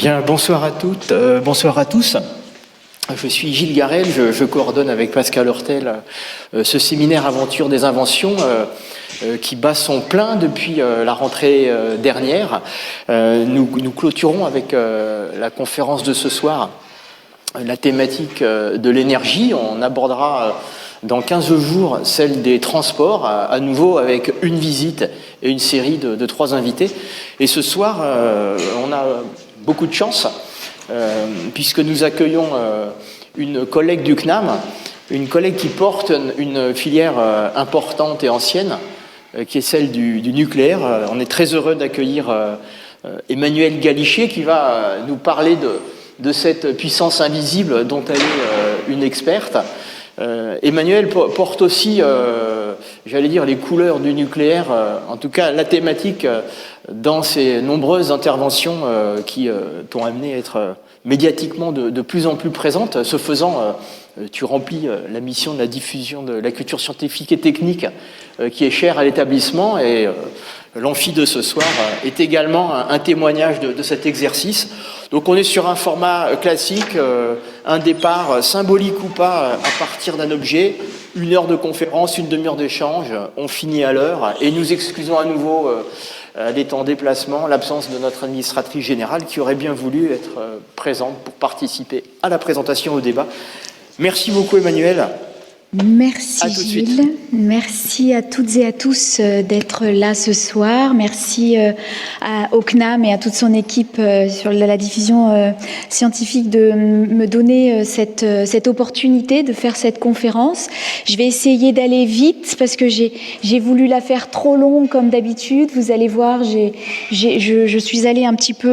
Bien, bonsoir à toutes, bonsoir à tous. Je suis Gilles Garel, je coordonne avec Pascal Hortel ce séminaire Aventure des inventions qui bat son plein depuis la rentrée dernière. Nous clôturons avec la conférence de ce soir la thématique de l'énergie. On abordera dans 15 jours celle des transports, à nouveau avec une visite et une série de 3 invités. Et ce soir, on a beaucoup de chance, puisque nous accueillons une collègue du CNAM, une collègue qui porte une filière importante et ancienne, qui est celle du nucléaire. On est très heureux d'accueillir Emmanuelle Galichet, qui va nous parler de cette puissance invisible dont elle est une experte. Emmanuelle porte aussi, j'allais dire, les couleurs du nucléaire, en tout cas la thématique dans ses nombreuses interventions qui t'ont amené à être médiatiquement de plus en plus présente. Ce faisant, tu remplis la mission de la diffusion de la culture scientifique et technique qui est chère à l'établissement, et l'amphi de ce soir est également un témoignage de cet exercice. Donc on est sur un format classique, un départ symbolique ou pas à partir d'un objet, 1 heure de conférence, 1 demi-heure d'échange, on finit à l'heure, et nous excusons à nouveau des temps en déplacement, l'absence de notre administratrice générale qui aurait bien voulu être présente pour participer à la présentation, au débat. Merci beaucoup Emmanuelle. Merci Gilles, merci à toutes et à tous d'être là ce soir. Merci au CNAM et à toute son équipe sur la diffusion scientifique de me donner cette opportunité de faire cette conférence. Je vais essayer d'aller vite parce que j'ai voulu la faire trop longue comme d'habitude. Vous allez voir, je suis allée un petit peu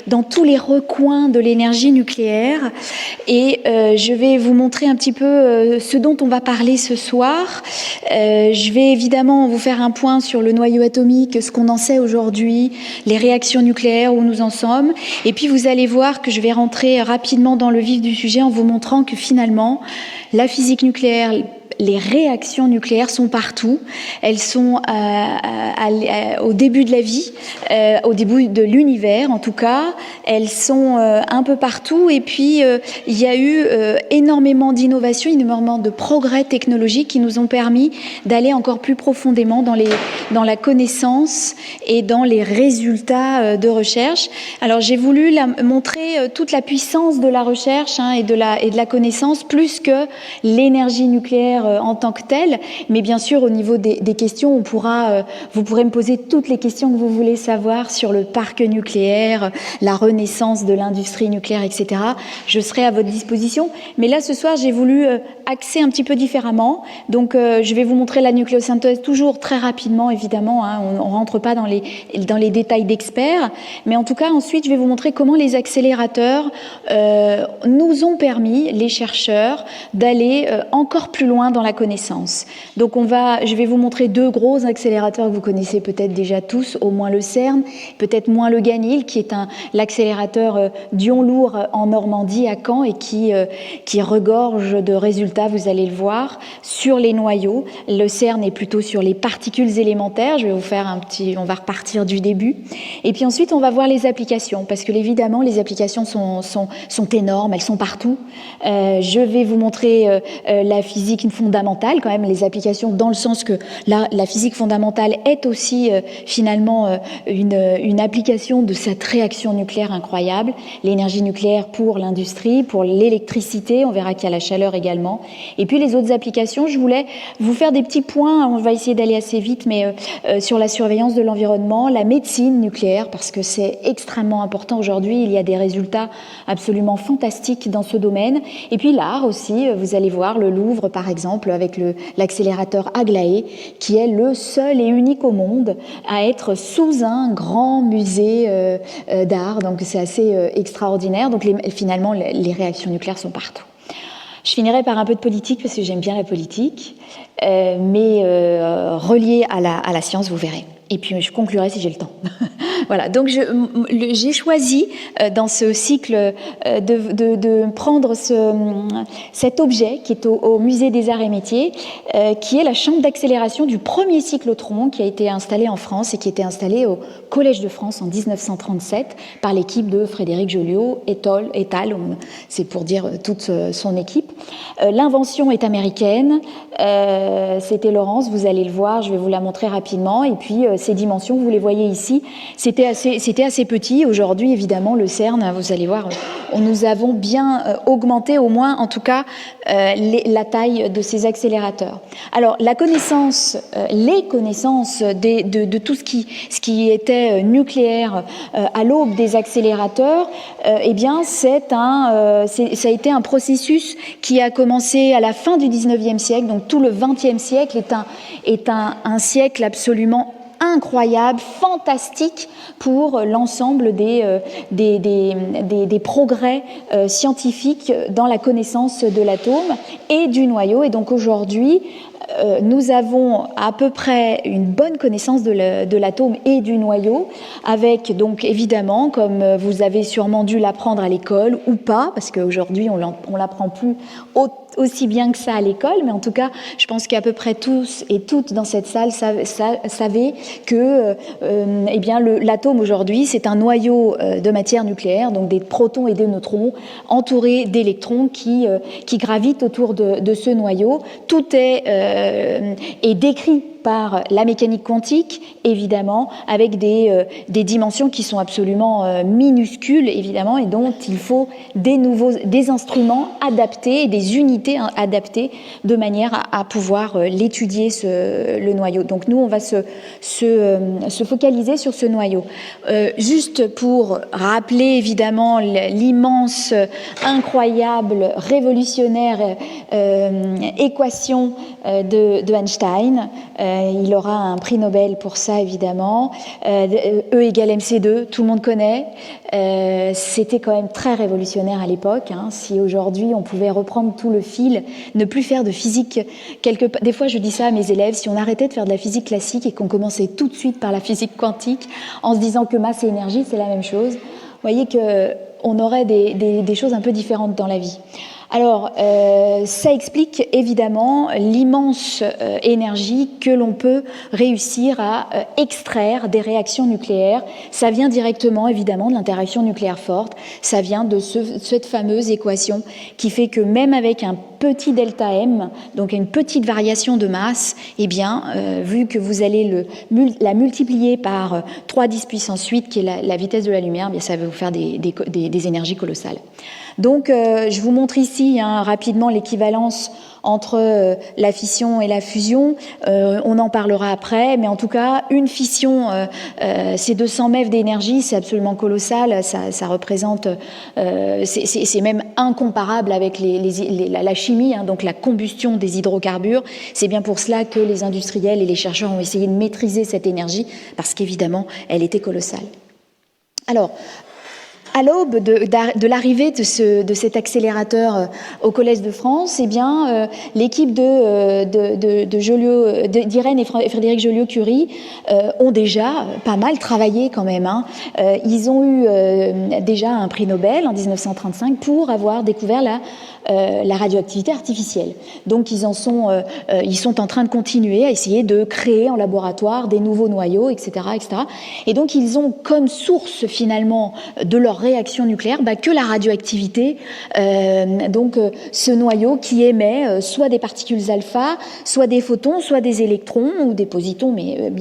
dans tous les recoins de l'énergie nucléaire, et je vais vous montrer un petit peu ce dont on va parler ce soir. Je vais évidemment vous faire un point sur le noyau atomique, ce qu'on en sait aujourd'hui, les réactions nucléaires, où nous en sommes. Et puis vous allez voir que je vais rentrer rapidement dans le vif du sujet en vous montrant que finalement, la physique nucléaire, les réactions nucléaires sont partout. Elles sont au début de la vie, au début de l'univers en tout cas. Elles sont un peu partout. Et puis, il y a eu énormément d'innovations, énormément de progrès technologiques qui nous ont permis d'aller encore plus profondément dans la connaissance et dans les résultats de recherche. Alors, j'ai voulu montrer toute la puissance de la recherche et de la connaissance, plus que l'énergie nucléaire en tant que telle, mais bien sûr au niveau des questions, vous pourrez me poser toutes les questions que vous voulez savoir sur le parc nucléaire, la renaissance de l'industrie nucléaire, etc. Je serai à votre disposition, mais là ce soir j'ai voulu axer un petit peu différemment. Donc je vais vous montrer la nucléosynthèse toujours très rapidement, évidemment, on rentre pas dans les détails d'experts, mais en tout cas ensuite je vais vous montrer comment les accélérateurs nous ont permis, les chercheurs, d'aller encore plus loin dans la connaissance. Donc je vais vous montrer 2 gros accélérateurs que vous connaissez peut-être déjà tous, au moins le CERN, peut-être moins le GANIL, qui est l'accélérateur d'ion lourd en Normandie, à Caen, et qui regorge de résultats, vous allez le voir, sur les noyaux. Le CERN est plutôt sur les particules élémentaires. Je vais vous faire on va repartir du début. Et puis ensuite, on va voir les applications, parce que évidemment, les applications sont énormes, elles sont partout. Je vais vous montrer la physique fondamentale, quand même, les applications, dans le sens que la physique fondamentale est aussi finalement une application de cette réaction nucléaire incroyable. L'énergie nucléaire pour l'industrie, pour l'électricité, on verra qu'il y a la chaleur également. Et puis les autres applications, je voulais vous faire des petits points, on va essayer d'aller assez vite, mais sur la surveillance de l'environnement, la médecine nucléaire, parce que c'est extrêmement important aujourd'hui, il y a des résultats absolument fantastiques dans ce domaine. Et puis l'art aussi, vous allez voir, le Louvre par exemple, avec l'accélérateur Aglaé, qui est le seul et unique au monde à être sous un grand musée d'art. Donc c'est assez extraordinaire. Donc finalement, les réactions nucléaires sont partout. Je finirai par un peu de politique, parce que j'aime bien la politique, mais reliée à la science, vous verrez. Et puis je conclurai si j'ai le temps. Voilà, donc j'ai choisi dans ce cycle de prendre cet objet qui est au Musée des Arts et Métiers, qui est la chambre d'accélération du premier cyclotron qui a été installé en France et qui a été installé au Collège de France en 1937 par l'équipe de Frédéric Joliot et al. C'est pour dire toute son équipe. L'invention est américaine, c'était Laurence, vous allez le voir, je vais vous la montrer rapidement, et puis ces dimensions, vous les voyez ici, c'était assez petit. Aujourd'hui, évidemment, le CERN, vous allez voir, nous avons bien augmenté, au moins, en tout cas, la taille de ces accélérateurs. Alors, les connaissances de tout ce qui était nucléaire à l'aube des accélérateurs, eh bien, ça a été un processus qui a commencé à la fin du 19e siècle, donc tout le 20e siècle est un siècle absolument incroyable, fantastique pour l'ensemble des progrès scientifiques dans la connaissance de l'atome et du noyau. Et donc aujourd'hui, nous avons à peu près une bonne connaissance de l'atome et du noyau, avec donc évidemment, comme vous avez sûrement dû l'apprendre à l'école ou pas, parce qu'aujourd'hui on l'apprend plus aussi bien que ça à l'école, mais en tout cas, je pense qu'à peu près tous et toutes dans cette salle savaient que eh bien, l'atome aujourd'hui, c'est un noyau de matière nucléaire, donc des protons et des neutrons entourés d'électrons qui gravitent autour de ce noyau. Tout est décrit par la mécanique quantique, évidemment, avec des dimensions qui sont absolument minuscules, évidemment, et dont il faut des instruments adaptés, des unités adaptées, de manière à pouvoir l'étudier, le noyau. Donc nous, on va se focaliser sur ce noyau. Juste pour rappeler, évidemment, l'immense, incroyable, révolutionnaire équation de Einstein. Il aura un prix Nobel pour ça, évidemment. E égale MC2, tout le monde connaît. C'était quand même très révolutionnaire à l'époque. Si aujourd'hui on pouvait reprendre tout le fil, ne plus faire de physique des fois je dis ça à mes élèves, si on arrêtait de faire de la physique classique et qu'on commençait tout de suite par la physique quantique en se disant que masse et énergie c'est la même chose, vous voyez qu'on aurait des choses un peu différentes dans la vie. Alors, ça explique évidemment l'immense énergie que l'on peut réussir à extraire des réactions nucléaires. Ça vient directement, évidemment, de l'interaction nucléaire forte. Ça vient de cette fameuse équation qui fait que même avec un petit delta M, donc une petite variation de masse, eh bien, vu que vous allez la multiplier par 3 × 10⁸, qui est la vitesse de la lumière, eh bien, ça va vous faire des énergies colossales. Donc, je vous montre ici rapidement l'équivalence entre la fission et la fusion. On en parlera après, mais en tout cas, une fission, c'est 200 MeV d'énergie, c'est absolument colossal. Ça représente, c'est même incomparable avec la chimie, donc la combustion des hydrocarbures. C'est bien pour cela que les industriels et les chercheurs ont essayé de maîtriser cette énergie, parce qu'évidemment, elle était colossale. Alors, à l'aube de l'arrivée de cet accélérateur au Collège de France, eh bien, l'équipe d'Irène et Frédéric Joliot-Curie ont déjà pas mal travaillé quand même. Ils ont eu déjà un prix Nobel en 1935 pour avoir découvert la radioactivité artificielle. Donc, ils sont en train de continuer à essayer de créer en laboratoire des nouveaux noyaux, etc., etc. Et donc, ils ont comme source finalement de leur réaction nucléaire que la radioactivité, donc ce noyau qui émet soit des particules alpha, soit des photons, soit des électrons ou des positons, mais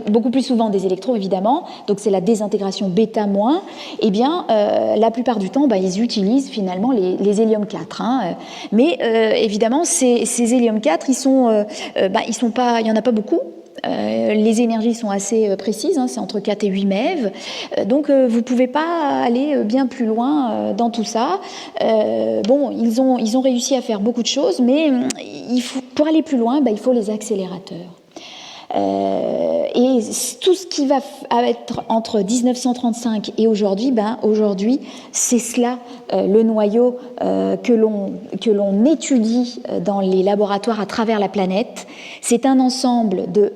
beaucoup plus souvent des électrons évidemment. Donc c'est la désintégration bêta-. Eh bien, la plupart du temps, ils utilisent finalement les hélium 4. Mais évidemment, ces hélium 4, ils sont pas, il y en a pas beaucoup. Les énergies sont assez précises, c'est entre 4 et 8 MeV, donc vous ne pouvez pas aller bien plus loin dans tout ça. Ils ont réussi à faire beaucoup de choses, mais pour aller plus loin, il faut les accélérateurs. Et tout ce qui va être entre 1935 et aujourd'hui, aujourd'hui, c'est cela, le noyau que l'on étudie dans les laboratoires à travers la planète. C'est un ensemble de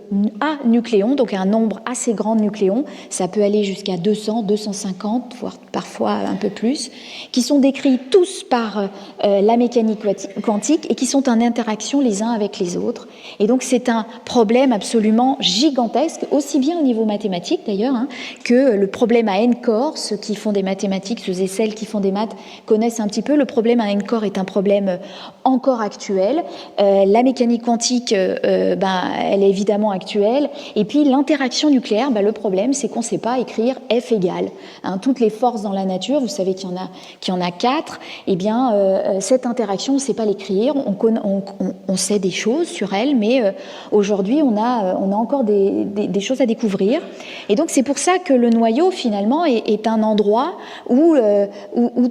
nucléons, donc un nombre assez grand de nucléons, ça peut aller jusqu'à 200, 250, voire parfois un peu plus, qui sont décrits tous par la mécanique quantique et qui sont en interaction les uns avec les autres. Et donc c'est un problème absolument gigantesque, aussi bien au niveau mathématique d'ailleurs, que le problème à n-corps. Ceux qui font des mathématiques, ceux et celles qui font des maths connaissent un petit peu. Le problème à n-corps est un problème encore actuel. La mécanique quantique, elle est évidemment actuelle. Et puis l'interaction nucléaire, le problème c'est qu'on ne sait pas écrire F égale. Toutes les forces dans la nature, vous savez qu'il y en a 4, eh bien cette interaction, on ne sait pas l'écrire, on sait des choses sur elle, mais aujourd'hui on a encore des choses à découvrir. Et donc c'est pour ça que le noyau finalement est un endroit où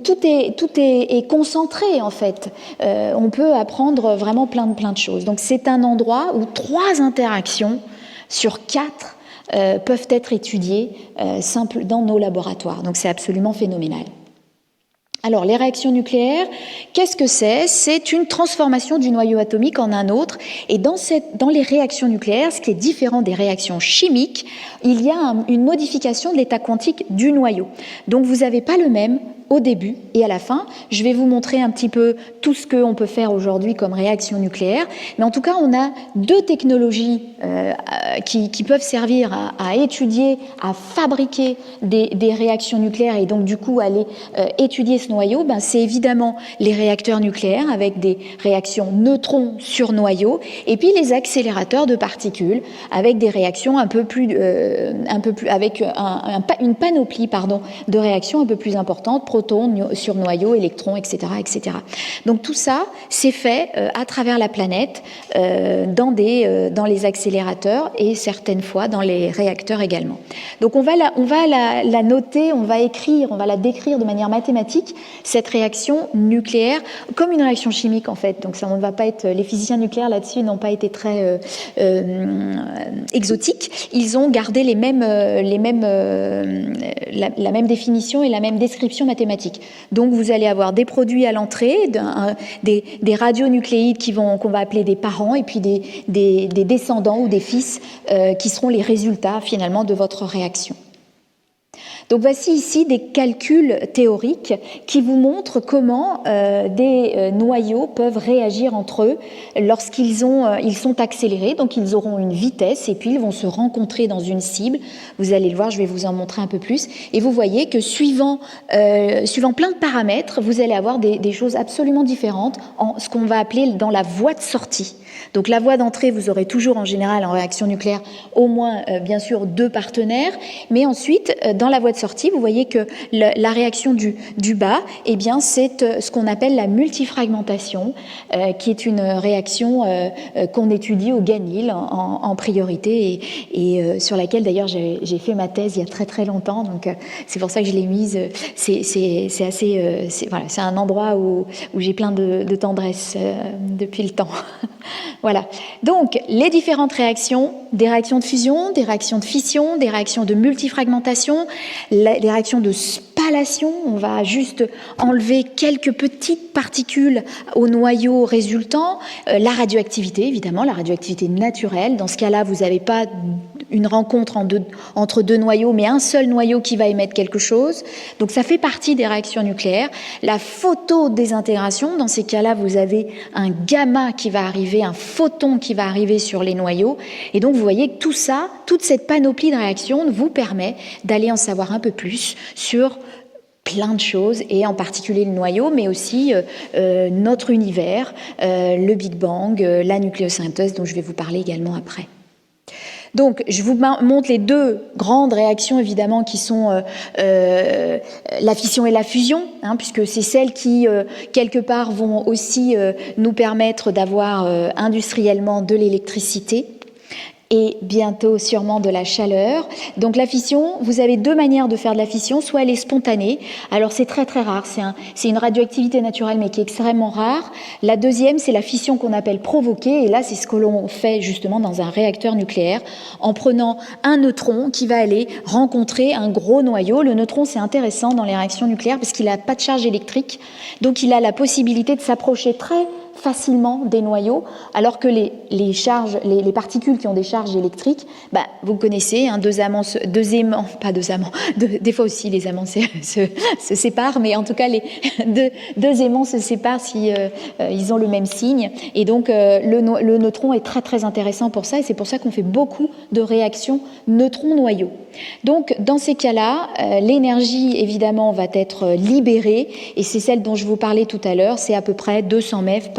tout est concentré en fait. On peut apprendre vraiment plein de choses. Donc c'est un endroit où 3 interactions sur 4 peuvent être étudiées dans nos laboratoires. Donc c'est absolument phénoménal. Alors, les réactions nucléaires, qu'est-ce que c'est ? C'est une transformation du noyau atomique en un autre. Et dans les réactions nucléaires, ce qui est différent des réactions chimiques, il y a une modification de l'état quantique du noyau. Donc, vous n'avez pas le même au début et à la fin. Je vais vous montrer un petit peu tout ce qu'on peut faire aujourd'hui comme réaction nucléaire. Mais en tout cas, on a 2 technologies qui peuvent servir à étudier, à fabriquer des réactions nucléaires et donc du coup aller étudier ce noyau. C'est évidemment les réacteurs nucléaires avec des réactions neutrons sur noyau et puis les accélérateurs de particules avec des réactions avec une panoplie de réactions un peu plus importantes, protons sur noyau, électrons, etc., etc. Donc tout ça, c'est fait à travers la planète dans les accélérateurs et certaines fois dans les réacteurs également. Donc on va la noter, on va la décrire de manière mathématique, cette réaction nucléaire, comme une réaction chimique en fait. Donc ça, on ne va pas être, les physiciens nucléaires là-dessus n'ont pas été très exotiques. Ils ont gardé la même définition et la même description mathématique. Donc vous allez avoir des produits à l'entrée, des radionucléides qu'on va appeler des parents, et puis des descendants ou des fils qui seront les résultats finalement de votre réaction. Donc voici ici des calculs théoriques qui vous montrent comment des noyaux peuvent réagir entre eux lorsqu'ils sont accélérés. Donc ils auront une vitesse et puis ils vont se rencontrer dans une cible. Vous allez le voir, je vais vous en montrer un peu plus. Et vous voyez que suivant plein de paramètres, vous allez avoir des choses absolument différentes en ce qu'on va appeler dans la voie de sortie. Donc la voie d'entrée, vous aurez toujours en général en réaction nucléaire au moins bien sûr 2 partenaires, mais ensuite dans la voie de sortie, vous voyez que la réaction du bas, eh bien c'est ce qu'on appelle la multifragmentation, qui est une réaction qu'on étudie au Ganil en priorité et sur laquelle d'ailleurs j'ai fait ma thèse il y a très très longtemps, donc c'est pour ça que je l'ai mise. C'est un endroit où j'ai plein de tendresse depuis le temps. Voilà. Donc, les différentes réactions, des réactions de fusion, des réactions de fission, des réactions de multifragmentation, les réactions de spallation, on va juste enlever quelques petites particules au noyau résultant, la radioactivité, évidemment, la radioactivité naturelle. Dans ce cas-là, vous n'avez pas une rencontre entre 2 noyaux, mais un seul noyau qui va émettre quelque chose. Donc ça fait partie des réactions nucléaires. La photodésintégration, dans ces cas-là, vous avez un gamma qui va arriver, un photon qui va arriver sur les noyaux. Et donc vous voyez que tout ça, toute cette panoplie de réactions vous permet d'aller en savoir un peu plus sur plein de choses, et en particulier le noyau, mais aussi notre univers, le Big Bang, la nucléosynthèse, dont je vais vous parler également après. Donc, je vous montre les 2 grandes réactions, évidemment, qui sont la fission et la fusion, puisque c'est celles qui, quelque part, vont aussi nous permettre d'avoir industriellement de l'électricité. et bientôt sûrement de la chaleur. Donc la fission, vous avez deux manières de faire de la fission, soit elle est spontanée, alors c'est très très rare, c'est une radioactivité naturelle mais qui est extrêmement rare. La deuxième, c'est la fission qu'on appelle provoquée, et là c'est ce que l'on fait justement dans un réacteur nucléaire, en prenant un neutron qui va aller rencontrer un gros noyau. Le neutron, c'est intéressant dans les réactions nucléaires parce qu'il n'a pas de charge électrique, donc il a la possibilité de s'approcher très facilement des noyaux, alors que les particules qui ont des charges électriques, vous connaissez, des fois aussi les aimants se séparent, mais en tout cas les deux aimants se séparent si ils ont le même signe, et donc le neutron est très très intéressant pour ça, et c'est pour ça qu'on fait beaucoup de réactions neutrons-noyaux. Donc dans ces cas-là, l'énergie évidemment va être libérée, et c'est celle dont je vous parlais tout à l'heure, c'est à peu près 200 MeV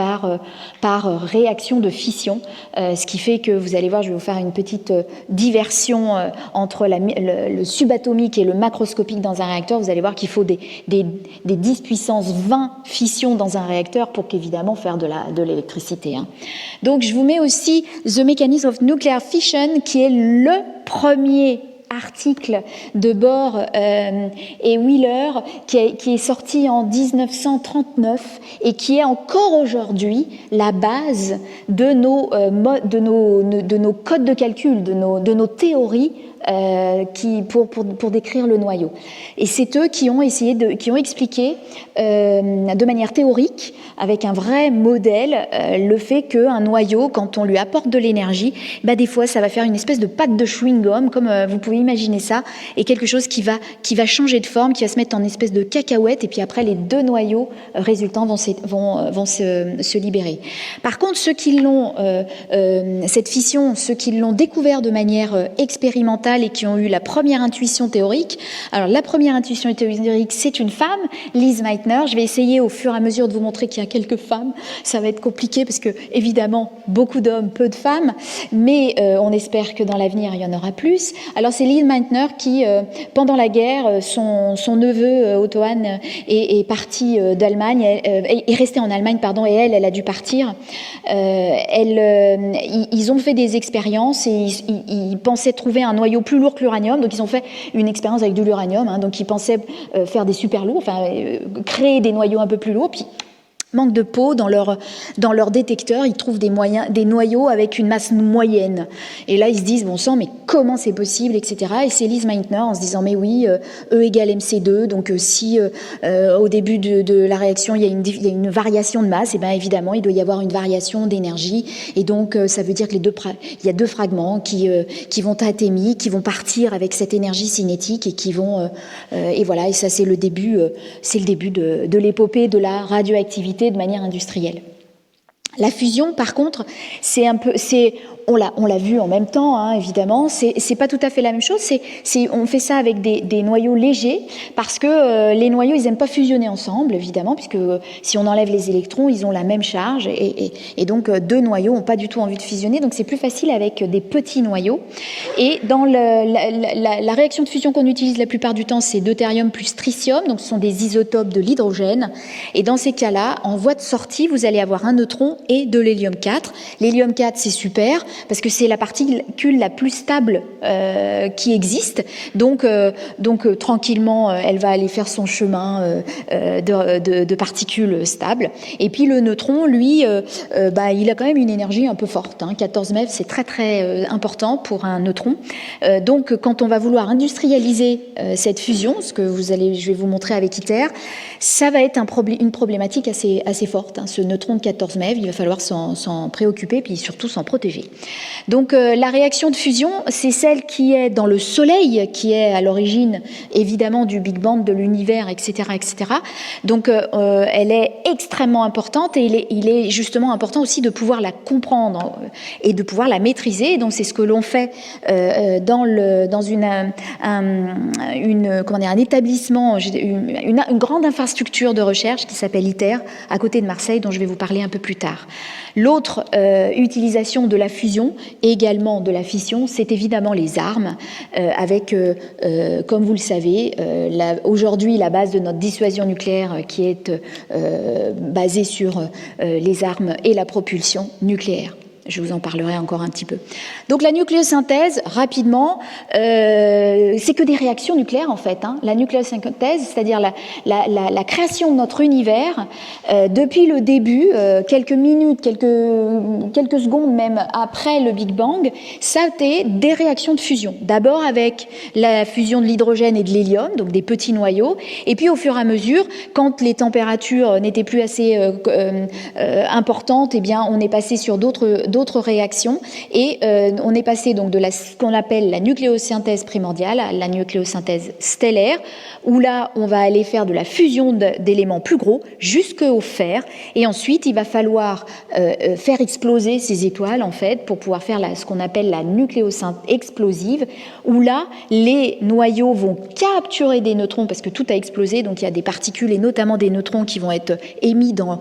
par réaction de fission, ce qui fait que vous allez voir, je vais vous faire une petite diversion entre le subatomique et le macroscopique dans un réacteur. Vous allez voir qu'il faut des 10 puissance 20 fissions dans un réacteur pour qu'évidemment faire de l'électricité. Donc je vous mets aussi The Mechanism of Nuclear Fission, qui est le premier article de Bohr et Wheeler qui est sorti en 1939 et qui est encore aujourd'hui la base de nos codes de calcul, de nos théories pour décrire le noyau. Et c'est eux qui ont expliqué de manière théorique, avec un vrai modèle, le fait qu'un noyau, quand on lui apporte de l'énergie, des fois ça va faire une espèce de pâte de chewing-gum, comme vous pouvez imaginer ça, et quelque chose qui va changer de forme, qui va se mettre en espèce de cacahuète, et puis après les deux noyaux résultants vont se libérer. Par contre, cette fission, ceux qui l'ont découvert de manière expérimentale et qui ont eu la première intuition théorique. Alors la première intuition théorique, c'est une femme, Lise Meitner. Je vais essayer au fur et à mesure de vous montrer qu'il y a quelques femmes. Ça va être compliqué parce que évidemment beaucoup d'hommes, peu de femmes, mais on espère que dans l'avenir il y en aura plus. Alors c'est Lise Meitner qui, pendant la guerre, son neveu Otto Hahn est parti d'Allemagne, est resté en Allemagne, pardon, et elle a dû partir. Ils ont fait des expériences et ils pensaient trouver un noyau plus lourd que l'uranium, donc ils ont fait une expérience avec de l'uranium, donc ils pensaient faire des super lourds, créer des noyaux un peu plus lourds, puis manque de peau, dans leur détecteur, ils trouvent des noyaux avec une masse moyenne. Et là, ils se disent, bon sang, mais comment c'est possible, etc. Et c'est Lise Meitner en se disant, mais oui, E égale MC2, donc si au début de la réaction, il y a une variation de masse, et bien évidemment, il doit y avoir une variation d'énergie. Et donc, ça veut dire que il y a deux fragments qui vont être émis, qui vont partir avec cette énergie cinétique et qui vont... et voilà, et ça, c'est le début de l'épopée de la radioactivité de manière industrielle. La fusion, par contre, on l'a vu en même temps, évidemment. C'est pas tout à fait la même chose. On fait ça avec des noyaux légers parce que les noyaux, ils aiment pas fusionner ensemble, évidemment, puisque si on enlève les électrons, ils ont la même charge et donc deux noyaux ont pas du tout envie de fusionner. Donc c'est plus facile avec des petits noyaux. Et dans la réaction de fusion qu'on utilise la plupart du temps, c'est deutérium plus tritium. Donc ce sont des isotopes de l'hydrogène. Et dans ces cas-là, en voie de sortie, vous allez avoir un neutron et de l'hélium 4. L'hélium 4, c'est super parce que c'est la particule la plus stable qui existe. Donc tranquillement, elle va aller faire son chemin de particules stables. Et puis le neutron, lui, il a quand même une énergie un peu forte. 14 MeV, c'est très très important pour un neutron. Donc quand on va vouloir industrialiser cette fusion, ce que je vais vous montrer avec ITER, ça va être une problématique assez forte. Ce neutron de 14 MeV, il va falloir s'en préoccuper, puis surtout s'en protéger. Donc la réaction de fusion, c'est celle qui est dans le Soleil, qui est à l'origine évidemment du Big Bang, de l'univers, etc., etc. Donc elle est extrêmement importante et il est justement important aussi de pouvoir la comprendre et de pouvoir la maîtriser. Donc c'est ce que l'on fait dans un établissement, une grande infrastructure de recherche qui s'appelle ITER, à côté de Marseille, dont je vais vous parler un peu plus tard. L'autre utilisation de la fusion et également de la fission, c'est évidemment les armes, avec, comme vous le savez, aujourd'hui la base de notre dissuasion nucléaire qui est basée sur les armes et la propulsion nucléaire. Je vous en parlerai encore un petit peu. Donc la nucléosynthèse, rapidement, c'est que des réactions nucléaires en fait. La nucléosynthèse, c'est-à-dire la création de notre univers, depuis le début, quelques minutes, quelques secondes même après le Big Bang, ça a été des réactions de fusion. D'abord avec la fusion de l'hydrogène et de l'hélium, donc des petits noyaux, et puis au fur et à mesure, quand les températures n'étaient plus assez importantes, eh bien on est passé sur d'autres réactions et on est passé donc de ce qu'on appelle la nucléosynthèse primordiale à la nucléosynthèse stellaire, où là on va aller faire de la fusion d'éléments plus gros jusqu'au fer, et ensuite il va falloir faire exploser ces étoiles en fait pour pouvoir faire ce qu'on appelle la nucléosynthèse explosive, où là les noyaux vont capturer des neutrons parce que tout a explosé, donc il y a des particules et notamment des neutrons qui vont être émis dans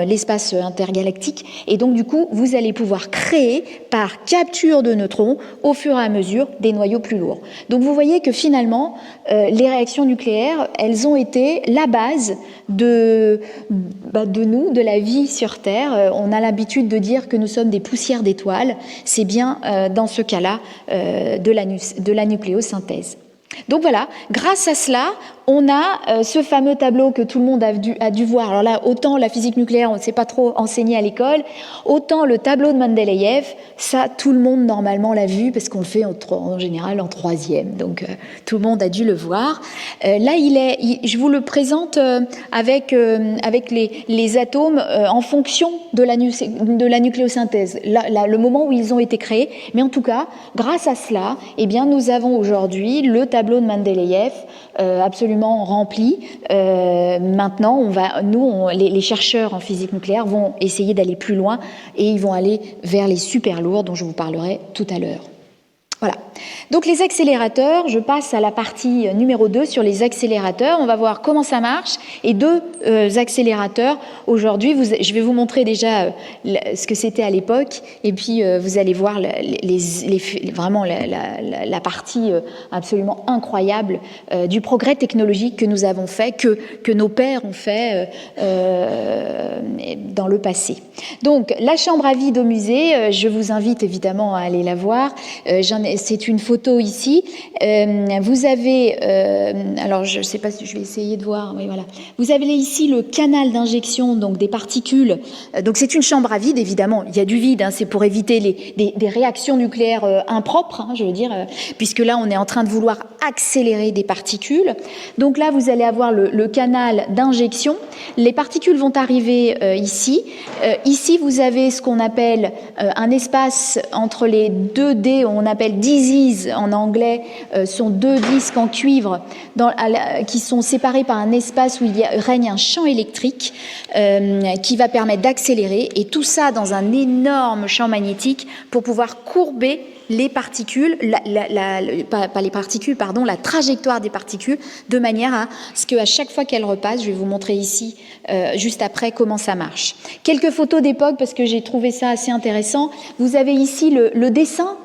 l'espace intergalactique, et donc du coup vous allez pouvoir créer par capture de neutrons au fur et à mesure des noyaux plus lourds. Donc vous voyez que finalement les réactions nucléaires, elles ont été la base de nous, de la vie sur Terre. On a l'habitude de dire que nous sommes des poussières d'étoiles, c'est bien dans ce cas-là de la nucléosynthèse. Donc voilà, grâce à cela, on a ce fameux tableau que tout le monde a dû voir. Alors là, autant la physique nucléaire, on ne s'est pas trop enseigné à l'école, autant le tableau de Mendeleïev, ça, tout le monde normalement l'a vu parce qu'on le fait en général en troisième. Donc tout le monde a dû le voir. Là, je vous le présente avec les atomes en fonction de la nucléosynthèse, le moment où ils ont été créés. Mais en tout cas, grâce à cela, eh bien, nous avons aujourd'hui le tableau de Mendeleïev absolument rempli. Maintenant, les chercheurs en physique nucléaire vont essayer d'aller plus loin et ils vont aller vers les super lourds dont je vous parlerai tout à l'heure. Voilà. Donc les accélérateurs, je passe à la partie numéro 2 sur les accélérateurs. On va voir comment ça marche. Et deux accélérateurs. Aujourd'hui, je vais vous montrer déjà ce que c'était à l'époque. Et puis, vous allez voir vraiment la partie absolument incroyable du progrès technologique que nous avons fait, que nos pères ont fait dans le passé. Donc, la chambre à vide au musée, je vous invite évidemment à aller la voir. C'est une photo ici. Vous avez, alors je ne sais pas si je vais essayer de voir, mais voilà. Vous avez ici le canal d'injection donc des particules. Donc c'est une chambre à vide, évidemment. Il y a du vide, c'est pour éviter des réactions nucléaires impropres, je veux dire, puisque là on est en train de vouloir accélérer des particules. Donc là vous allez avoir le canal d'injection. Les particules vont arriver ici. Ici vous avez ce qu'on appelle un espace entre les deux dés, on appelle disease en anglais, sont deux disques en cuivre qui sont séparés par un espace où règne un champ électrique qui va permettre d'accélérer, et tout ça dans un énorme champ magnétique pour pouvoir courber les particules, la trajectoire des particules, de manière à ce qu'à chaque fois qu'elles repassent, je vais vous montrer ici, juste après, comment ça marche. Quelques photos d'époque, parce que j'ai trouvé ça assez intéressant. Vous avez ici le dessin.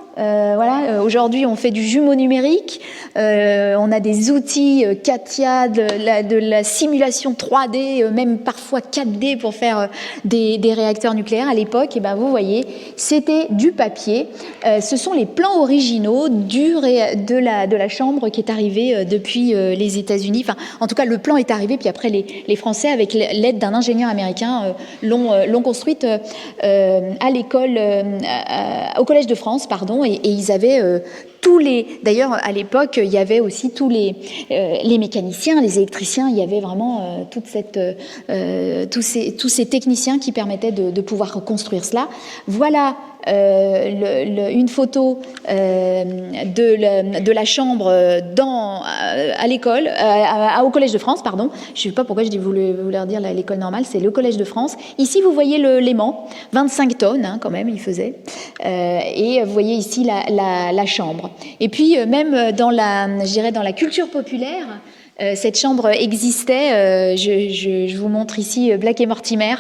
Aujourd'hui on fait du jumeau numérique, on a des outils CATIA, de la simulation 3D, même parfois 4D pour faire des réacteurs nucléaires. À l'époque, vous voyez, c'était du papier. Ce sont les plans originaux de la chambre qui est arrivée depuis les États-Unis. Enfin, en tout cas, le plan est arrivé, puis après les Français, avec l'aide d'un ingénieur américain, l'ont construite à l'école, au Collège de France, pardon. Et ils avaient d'ailleurs à l'époque il y avait aussi tous les mécaniciens, les électriciens, il y avait vraiment tous ces techniciens qui permettaient de pouvoir reconstruire cela. Voilà une photo de la chambre à l'école, au Collège de France, pardon. Je ne sais pas pourquoi je voulais leur dire l'école normale, c'est le Collège de France. Ici, vous voyez l'aimant, 25 tonnes quand même, il faisait. Et vous voyez ici la chambre. Et puis, même dans la culture populaire, cette chambre existait. Je vous montre ici Black et Mortimer,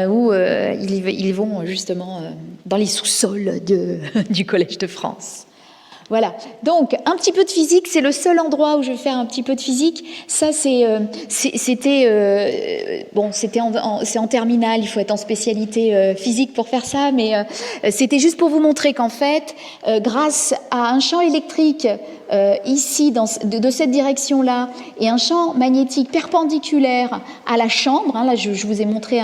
où ils vont justement dans les sous-sols du Collège de France. Voilà. Donc, un petit peu de physique, c'est le seul endroit où je vais faire un petit peu de physique. Ça, c'est en terminale, il faut être en spécialité physique pour faire ça, mais c'était juste pour vous montrer qu'en fait, grâce à un champ électrique ici, de cette direction-là, et un champ magnétique perpendiculaire à la chambre, là je vous ai montré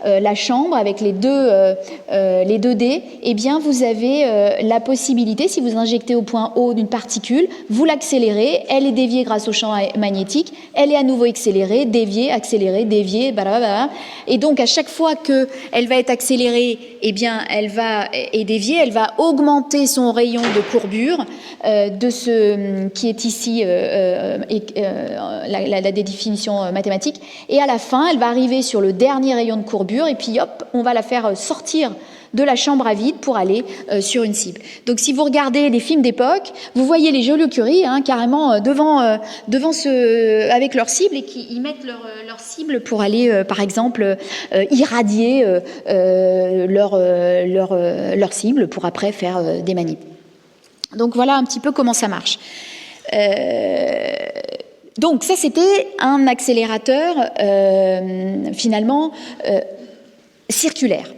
la chambre avec les deux dés, eh bien vous avez la possibilité, si vous injectez au point O d'une particule, vous l'accélérez, elle est déviée grâce au champ magnétique, elle est à nouveau accélérée, déviée, blablabla. Et donc à chaque fois qu'elle va être accélérée, eh bien elle va être déviée, elle va augmenter son rayon de courbure qui est ici la définition mathématique, et à la fin elle va arriver sur le dernier rayon de courbure, et puis hop, on va la faire sortir de la chambre à vide pour aller sur une cible. Donc si vous regardez les films d'époque, vous voyez les Joliot-Curie carrément devant avec leur cible, et ils mettent leur cible pour aller par exemple irradier leur cible pour après faire des manips. Donc voilà un petit peu comment ça marche. Donc ça, c'était un accélérateur finalement circulaire.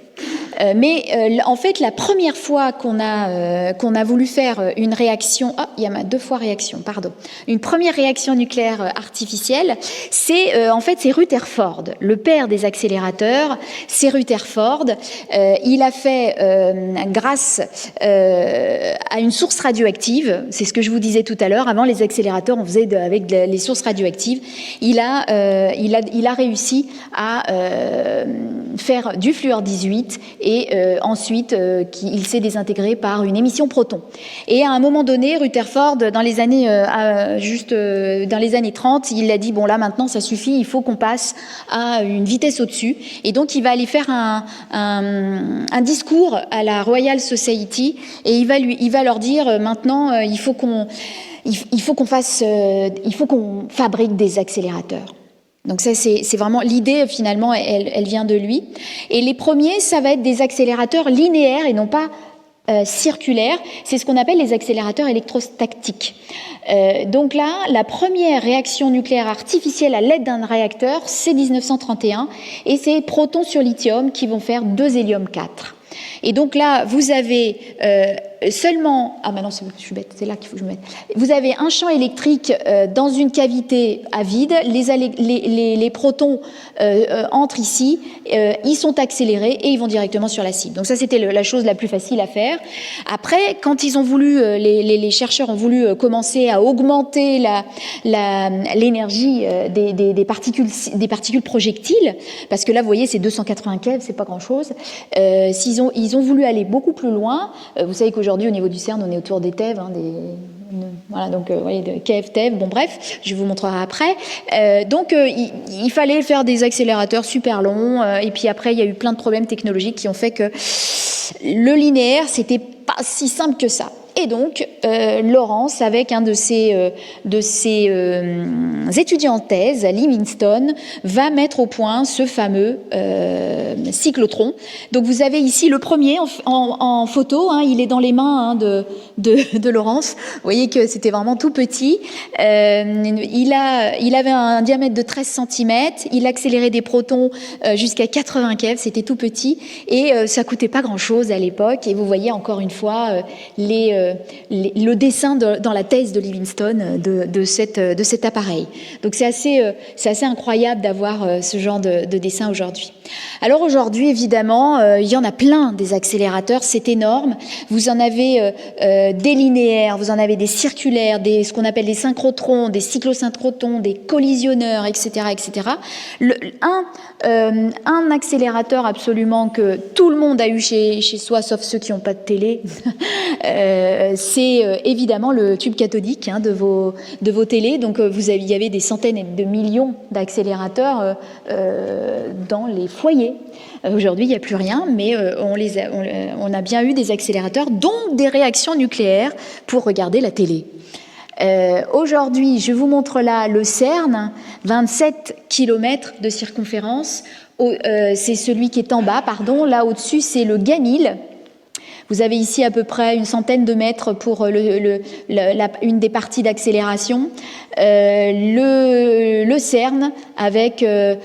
Mais en fait, la première fois qu'on a voulu faire une réaction, il y a deux fois réaction, pardon, une première réaction nucléaire artificielle, c'est Rutherford, le père des accélérateurs. C'est Rutherford. Il a fait grâce à une source radioactive. C'est ce que je vous disais tout à l'heure. Avant, les accélérateurs, on faisait avec les sources radioactives. Il a réussi à faire du fluor 18 et ensuite il s'est désintégré par une émission proton. Et à un moment donné, Rutherford, dans les années 30, il a dit bon là maintenant ça suffit, il faut qu'on passe à une vitesse au-dessus. Et donc il va aller faire un discours à la Royal Society, et il va leur dire maintenant il faut qu'on fabrique des accélérateurs. Donc ça, c'est vraiment l'idée, finalement, elle vient de lui. Et les premiers, ça va être des accélérateurs linéaires et non pas circulaires. C'est ce qu'on appelle les accélérateurs électrostatiques. Donc là, la première réaction nucléaire artificielle à l'aide d'un réacteur, c'est 1931, et c'est protons sur lithium qui vont faire 2 hélium-4. Et donc là, vous avez seulement... Ah ben non, je suis bête, c'est là qu'il faut que je me mette. Vous avez un champ électrique dans une cavité à vide, les protons entrent ici, ils sont accélérés et ils vont directement sur la cible. Donc ça, c'était la chose la plus facile à faire. Après, quand ils ont voulu, les chercheurs ont voulu commencer à augmenter l'énergie des particules projectiles, parce que là, vous voyez, c'est 280 keV, c'est pas grand-chose. Ils ont voulu aller beaucoup plus loin. Vous savez qu'aujourd'hui, au niveau du CERN, on est autour des TeV, voilà, donc vous voyez, keV, TeV, bon bref, je vous montrerai après. Donc il fallait faire des accélérateurs super longs, et puis après il y a eu plein de problèmes technologiques qui ont fait que le linéaire, c'était pas si simple que ça. Et donc, Lawrence, avec un de ses étudiants en thèse, Livingstone, va mettre au point ce fameux cyclotron. Donc, vous avez ici le premier en photo, il est dans les mains de Lawrence. Vous voyez que c'était vraiment tout petit. Il avait un diamètre de 13 cm, il accélérait des protons jusqu'à 80 keV, c'était tout petit, et ça coûtait pas grand-chose à l'époque. Et vous voyez encore une fois le dessin dans la thèse de Livingstone de cet appareil. Donc c'est assez incroyable d'avoir ce genre de dessin aujourd'hui. Alors aujourd'hui, évidemment, il y en a plein des accélérateurs, c'est énorme. Vous en avez des linéaires, vous en avez des circulaires, ce qu'on appelle des synchrotrons, des cyclosynchrotrons, des collisionneurs, etc., etc. Un accélérateur absolument que tout le monde a eu chez soi, sauf ceux qui n'ont pas de télé, c'est évidemment le tube cathodique de vos télés. Donc il y avait des centaines de millions d'accélérateurs dans les foyers. Aujourd'hui, il n'y a plus rien, mais on a bien eu des accélérateurs, dont des réactions nucléaires pour regarder la télé. Aujourd'hui, je vous montre là le CERN, 27 km de circonférence. C'est celui qui est en bas, pardon. Là au-dessus, c'est le Ganil. Vous avez ici à peu près une centaine de mètres pour une des parties d'accélération. Le CERN avec un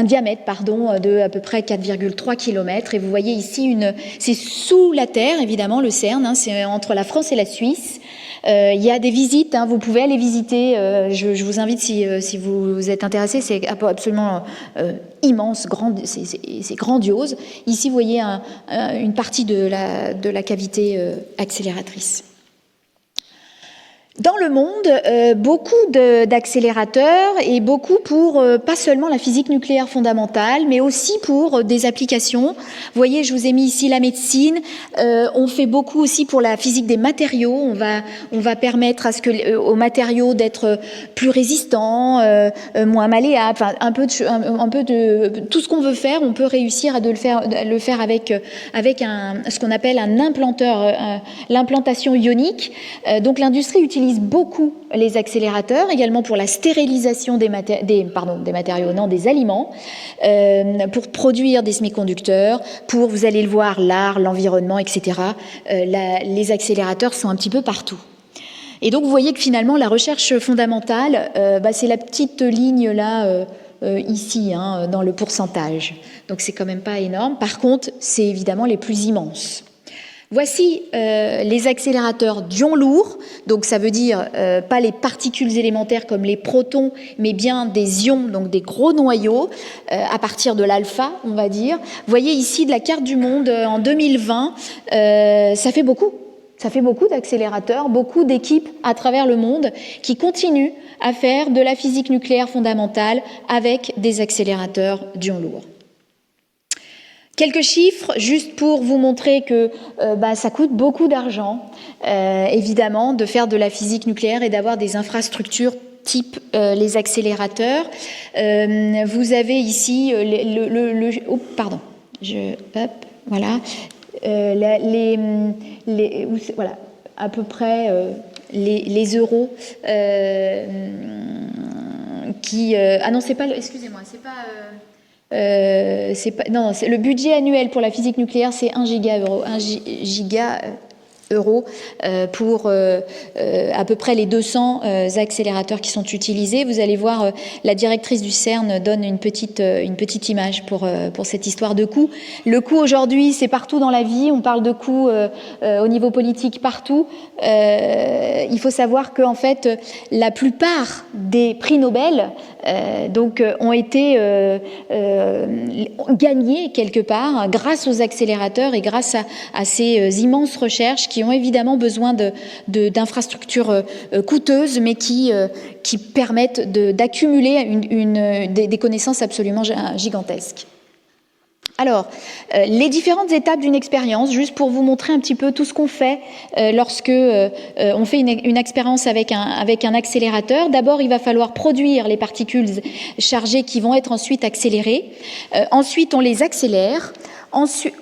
diamètre de à peu près 4,3 km. Et vous voyez ici, c'est sous la Terre, évidemment, le CERN, c'est entre la France et la Suisse. Il y a des visites, vous pouvez aller visiter, je vous invite si vous êtes intéressé, c'est absolument immense, c'est grandiose. Ici, vous voyez une partie de la cavité accélératrice. Dans le monde, beaucoup d'accélérateurs et beaucoup pour pas seulement la physique nucléaire fondamentale, mais aussi pour des applications. Vous voyez, je vous ai mis ici la médecine. On fait beaucoup aussi pour la physique des matériaux. On va permettre aux matériaux d'être plus résistants, moins malléables. Enfin, un peu de tout ce qu'on veut faire. On peut réussir à le faire avec ce qu'on appelle un implanteur, l'implantation ionique. Donc l'industrie utilise beaucoup les accélérateurs, également pour la stérilisation des aliments, pour produire des semi-conducteurs, pour, vous allez le voir, l'art, l'environnement, etc. Les accélérateurs sont un petit peu partout. Et donc, vous voyez que finalement, la recherche fondamentale, c'est la petite ligne là, ici, dans le pourcentage. Donc, c'est quand même pas énorme. Par contre, c'est évidemment les plus immenses. Voici les accélérateurs d'ions lourds, donc ça veut dire pas les particules élémentaires comme les protons, mais bien des ions, donc des gros noyaux, à partir de l'alpha, on va dire. Vous voyez ici de la carte du monde en 2020, ça fait beaucoup d'accélérateurs, beaucoup d'équipes à travers le monde qui continuent à faire de la physique nucléaire fondamentale avec des accélérateurs d'ions lourds. Quelques chiffres, juste pour vous montrer que ça coûte beaucoup d'argent, évidemment, de faire de la physique nucléaire et d'avoir des infrastructures type les accélérateurs. Vous avez ici voilà, voilà, à peu près les euros qui... ah non, c'est pas... Excusez-moi, c'est pas... le budget annuel pour la physique nucléaire, c'est 1 giga euro pour à peu près les 200 accélérateurs qui sont utilisés. Vous allez voir, la directrice du CERN donne une petite image pour cette histoire de coût. Le coût aujourd'hui, c'est partout dans la vie. On parle de coût au niveau politique partout. Il faut savoir qu'en fait, la plupart des prix Nobel ont été gagnés quelque part grâce aux accélérateurs et grâce à ces immenses recherches qui ont évidemment besoin d'infrastructures coûteuses, mais qui permettent d'accumuler des connaissances absolument gigantesques. Alors, les différentes étapes d'une expérience, juste pour vous montrer un petit peu tout ce qu'on fait lorsque on fait une expérience avec un accélérateur. D'abord, il va falloir produire les particules chargées qui vont être ensuite accélérées. Ensuite, on les accélère. Ensuite,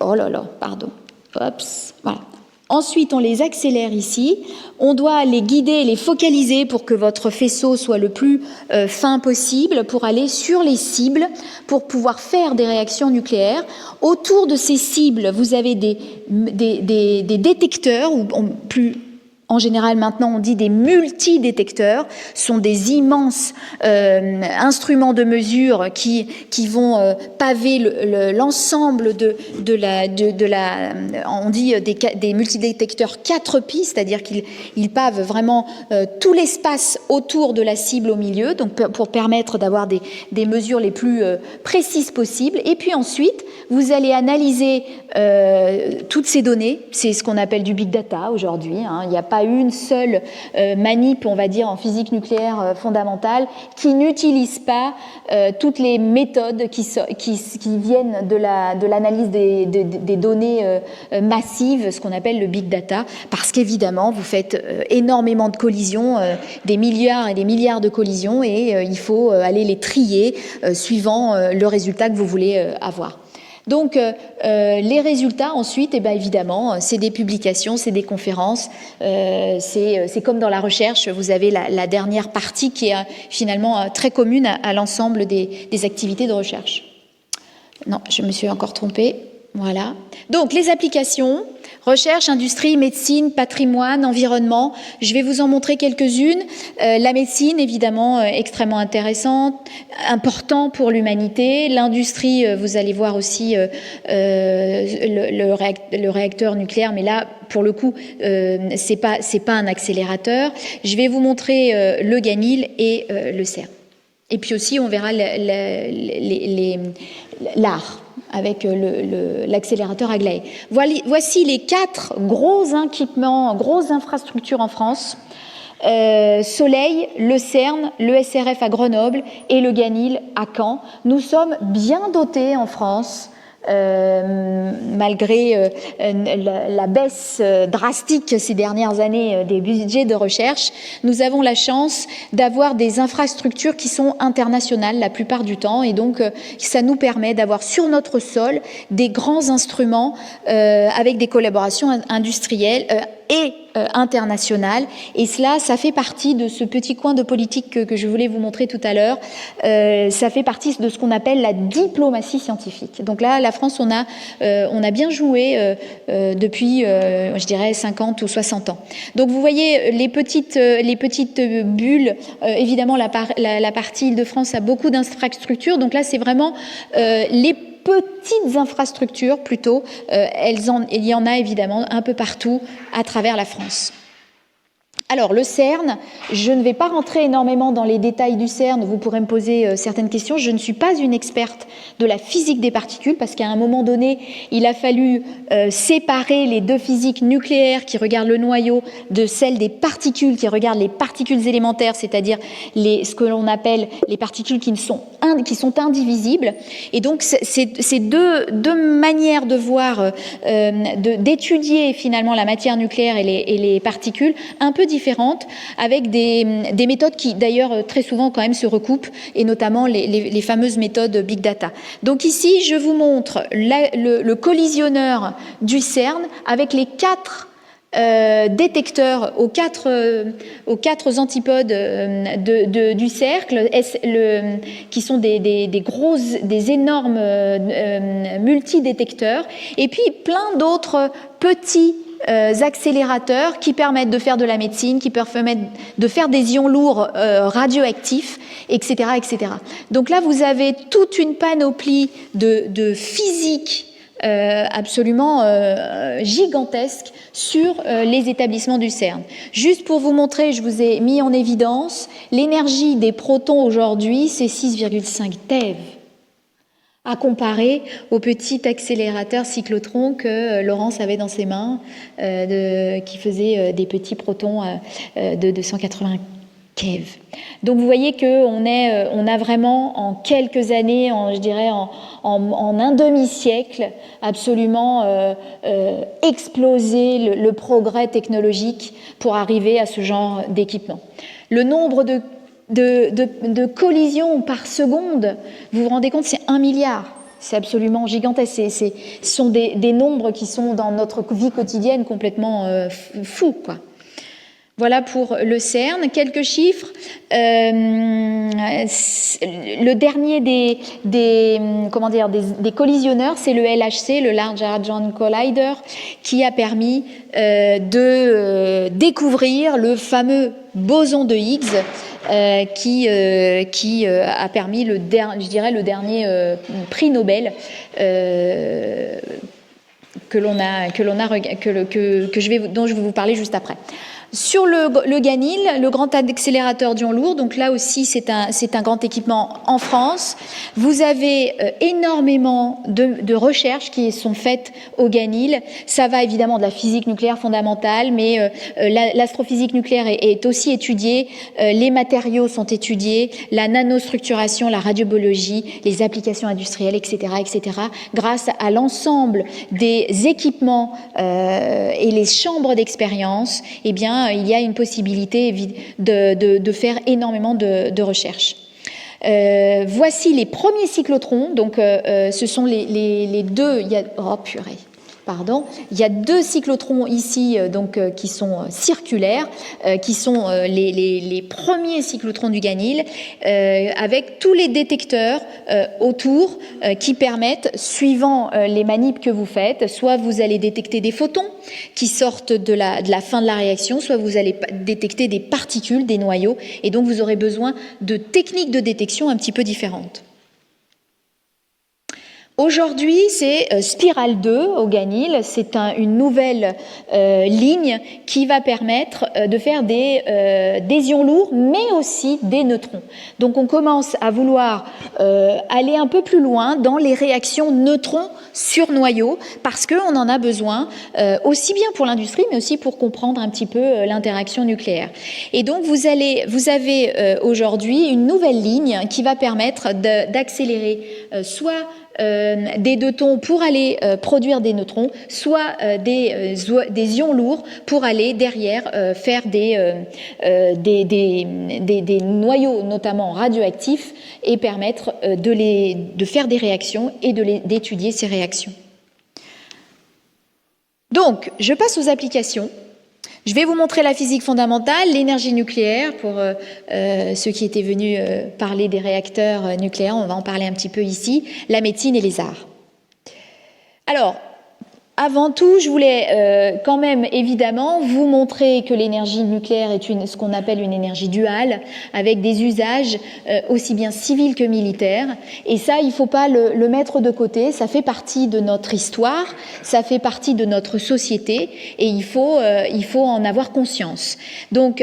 Ensuite, on les accélère ici. On doit les guider, les focaliser pour que votre faisceau soit le plus fin possible, pour aller sur les cibles, pour pouvoir faire des réactions nucléaires. Autour de ces cibles, vous avez des détecteurs, ou plus... En général, maintenant, on dit des multidétecteurs, sont des immenses instruments de mesure qui vont paver l'ensemble on dit des multidétecteurs 4 pistes, c'est-à-dire qu'ils pavent vraiment tout l'espace autour de la cible au milieu, donc pour permettre d'avoir des mesures les plus précises possibles. Et puis ensuite, vous allez analyser toutes ces données. C'est ce qu'on appelle du big data aujourd'hui. Il n'y a pas une seule manip, on va dire, en physique nucléaire fondamentale qui n'utilise pas toutes les méthodes qui viennent de l'analyse des données massives, ce qu'on appelle le big data, parce qu'évidemment, vous faites énormément de collisions, des milliards et des milliards de collisions, et il faut aller les trier suivant le résultat que vous voulez avoir. Donc, les résultats, ensuite, évidemment, c'est des publications, c'est des conférences, c'est comme dans la recherche, vous avez la dernière partie qui est finalement très commune à l'ensemble des activités de recherche. Non, je me suis encore trompée. Voilà. Donc, les applications, recherche, industrie, médecine, patrimoine, environnement. Je vais vous en montrer quelques-unes. La médecine, évidemment, extrêmement intéressante, important pour l'humanité. L'industrie, vous allez voir aussi le réacteur nucléaire, mais là, pour le coup, c'est pas un accélérateur. Je vais vous montrer le GANIL et le CERN. Et puis aussi, on verra l'art avec l'accélérateur Aglaé. Voici les 4 gros équipements, grosses infrastructures en France. Soleil, le CERN, le SRF à Grenoble et le GANIL à Caen. Nous sommes bien dotés en France. Malgré la baisse drastique ces dernières années des budgets de recherche, nous avons la chance d'avoir des infrastructures qui sont internationales la plupart du temps, et donc ça nous permet d'avoir sur notre sol des grands instruments avec des collaborations industrielles et internationales, et cela, ça fait partie de ce petit coin de politique que je voulais vous montrer tout à l'heure. Ça fait partie de ce qu'on appelle la diplomatie scientifique. Donc là, la France, on a bien joué depuis, je dirais, 50 ou 60 ans. Donc vous voyez les petites bulles. Évidemment, la partie Île-de-France a beaucoup d'infrastructures. Donc là, c'est vraiment les petites infrastructures plutôt, il y en a évidemment un peu partout à travers la France. Alors, le CERN, je ne vais pas rentrer énormément dans les détails du CERN, vous pourrez me poser certaines questions. Je ne suis pas une experte de la physique des particules, parce qu'à un moment donné, il a fallu séparer les deux physiques nucléaires qui regardent le noyau de celles des particules qui regardent les particules élémentaires, c'est-à-dire ce que l'on appelle les particules qui sont indivisibles. Et donc, c'est deux manières de voir, d'étudier finalement la matière nucléaire et les particules un peu différentes, avec des méthodes qui d'ailleurs très souvent quand même se recoupent, et notamment les fameuses méthodes Big Data. Donc ici, je vous montre le collisionneur du CERN avec les 4 détecteurs aux quatre antipodes du cercle, qui sont des énormes multidétecteurs, et puis plein d'autres petits accélérateurs qui permettent de faire de la médecine, qui permettent de faire des ions lourds radioactifs, etc., etc. Donc là, vous avez toute une panoplie de physique absolument gigantesque sur les établissements du CERN. Juste pour vous montrer, je vous ai mis en évidence, l'énergie des protons aujourd'hui, c'est 6,5 TeV, à comparer au petit accélérateur cyclotron que Laurence avait dans ses mains, qui faisait des petits protons de 280 keV. Donc vous voyez qu'on a vraiment en quelques années, je dirais en un demi-siècle, absolument explosé le progrès technologique pour arriver à ce genre d'équipement. Le nombre de collisions par seconde, vous vous rendez compte, c'est 1 milliard. C'est absolument gigantesque. Ce sont des nombres qui sont dans notre vie quotidienne complètement fous, quoi. Voilà pour le CERN. Quelques chiffres. Le dernier des collisionneurs, c'est le LHC, le Large Hadron Collider, qui a permis de découvrir le fameux boson de Higgs, qui a permis le dernier prix Nobel dont je vais vous parler juste après. Sur le GANIL, le grand accélérateur d'ions lourds, donc là aussi c'est un grand équipement en France. Vous avez énormément de recherches qui sont faites au GANIL. Ça va évidemment de la physique nucléaire fondamentale, mais l'astrophysique nucléaire est aussi étudiée, les matériaux sont étudiés, la nanostructuration, la radiobiologie, les applications industrielles, etc., etc. Grâce à l'ensemble des équipements et les chambres d'expérience, eh bien il y a une possibilité de faire énormément de recherches. Voici les premiers cyclotrons. Donc, ce sont les deux. Oh purée, il y a 2 cyclotrons ici qui sont circulaires, qui sont les premiers cyclotrons du Ganil, avec tous les détecteurs autour qui permettent, suivant les manips que vous faites, soit vous allez détecter des photons qui sortent de la fin de la réaction, soit vous allez détecter des particules, des noyaux, et donc vous aurez besoin de techniques de détection un petit peu différentes. Aujourd'hui, c'est Spiral 2 au Ganil. C'est une nouvelle ligne qui va permettre de faire des ions lourds, mais aussi des neutrons. Donc, on commence à vouloir aller un peu plus loin dans les réactions neutrons sur noyaux, parce qu'on en a besoin aussi bien pour l'industrie, mais aussi pour comprendre un petit peu l'interaction nucléaire. Et donc, vous avez aujourd'hui une nouvelle ligne qui va permettre d'accélérer soit des deutons pour aller produire des neutrons, soit des ions lourds pour aller derrière faire des noyaux notamment radioactifs et permettre de faire des réactions et d'étudier ces réactions. Donc, je passe aux applications. Je vais vous montrer la physique fondamentale, l'énergie nucléaire, pour ceux qui étaient venus parler des réacteurs nucléaires, on va en parler un petit peu ici, la médecine et les arts. Alors, avant tout, je voulais quand même évidemment vous montrer que l'énergie nucléaire est ce qu'on appelle une énergie duale, avec des usages aussi bien civils que militaires. Et ça, il ne faut pas le mettre de côté, ça fait partie de notre histoire, ça fait partie de notre société, et il faut en avoir conscience. Donc,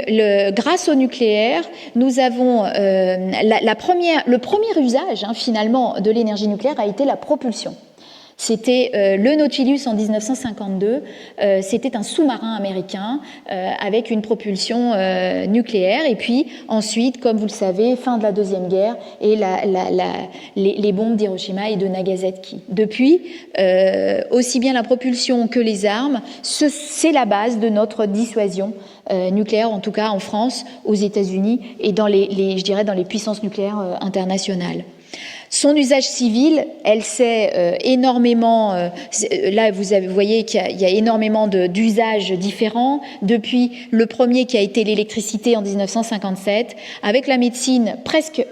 grâce au nucléaire, nous avons le premier usage finalement de l'énergie nucléaire a été la propulsion. C'était le Nautilus en 1952, c'était un sous-marin américain avec une propulsion nucléaire. Et puis ensuite, comme vous le savez, fin de la Deuxième Guerre et les bombes d'Hiroshima et de Nagasaki. Depuis, aussi bien la propulsion que les armes, c'est la base de notre dissuasion nucléaire, en tout cas en France, aux États-Unis et dans je dirais dans les puissances nucléaires internationales. Son usage civil, elle s'est énormément... là, vous voyez qu'il y a énormément d'usages différents. Depuis le premier qui a été l'électricité en 1957, avec la médecine presque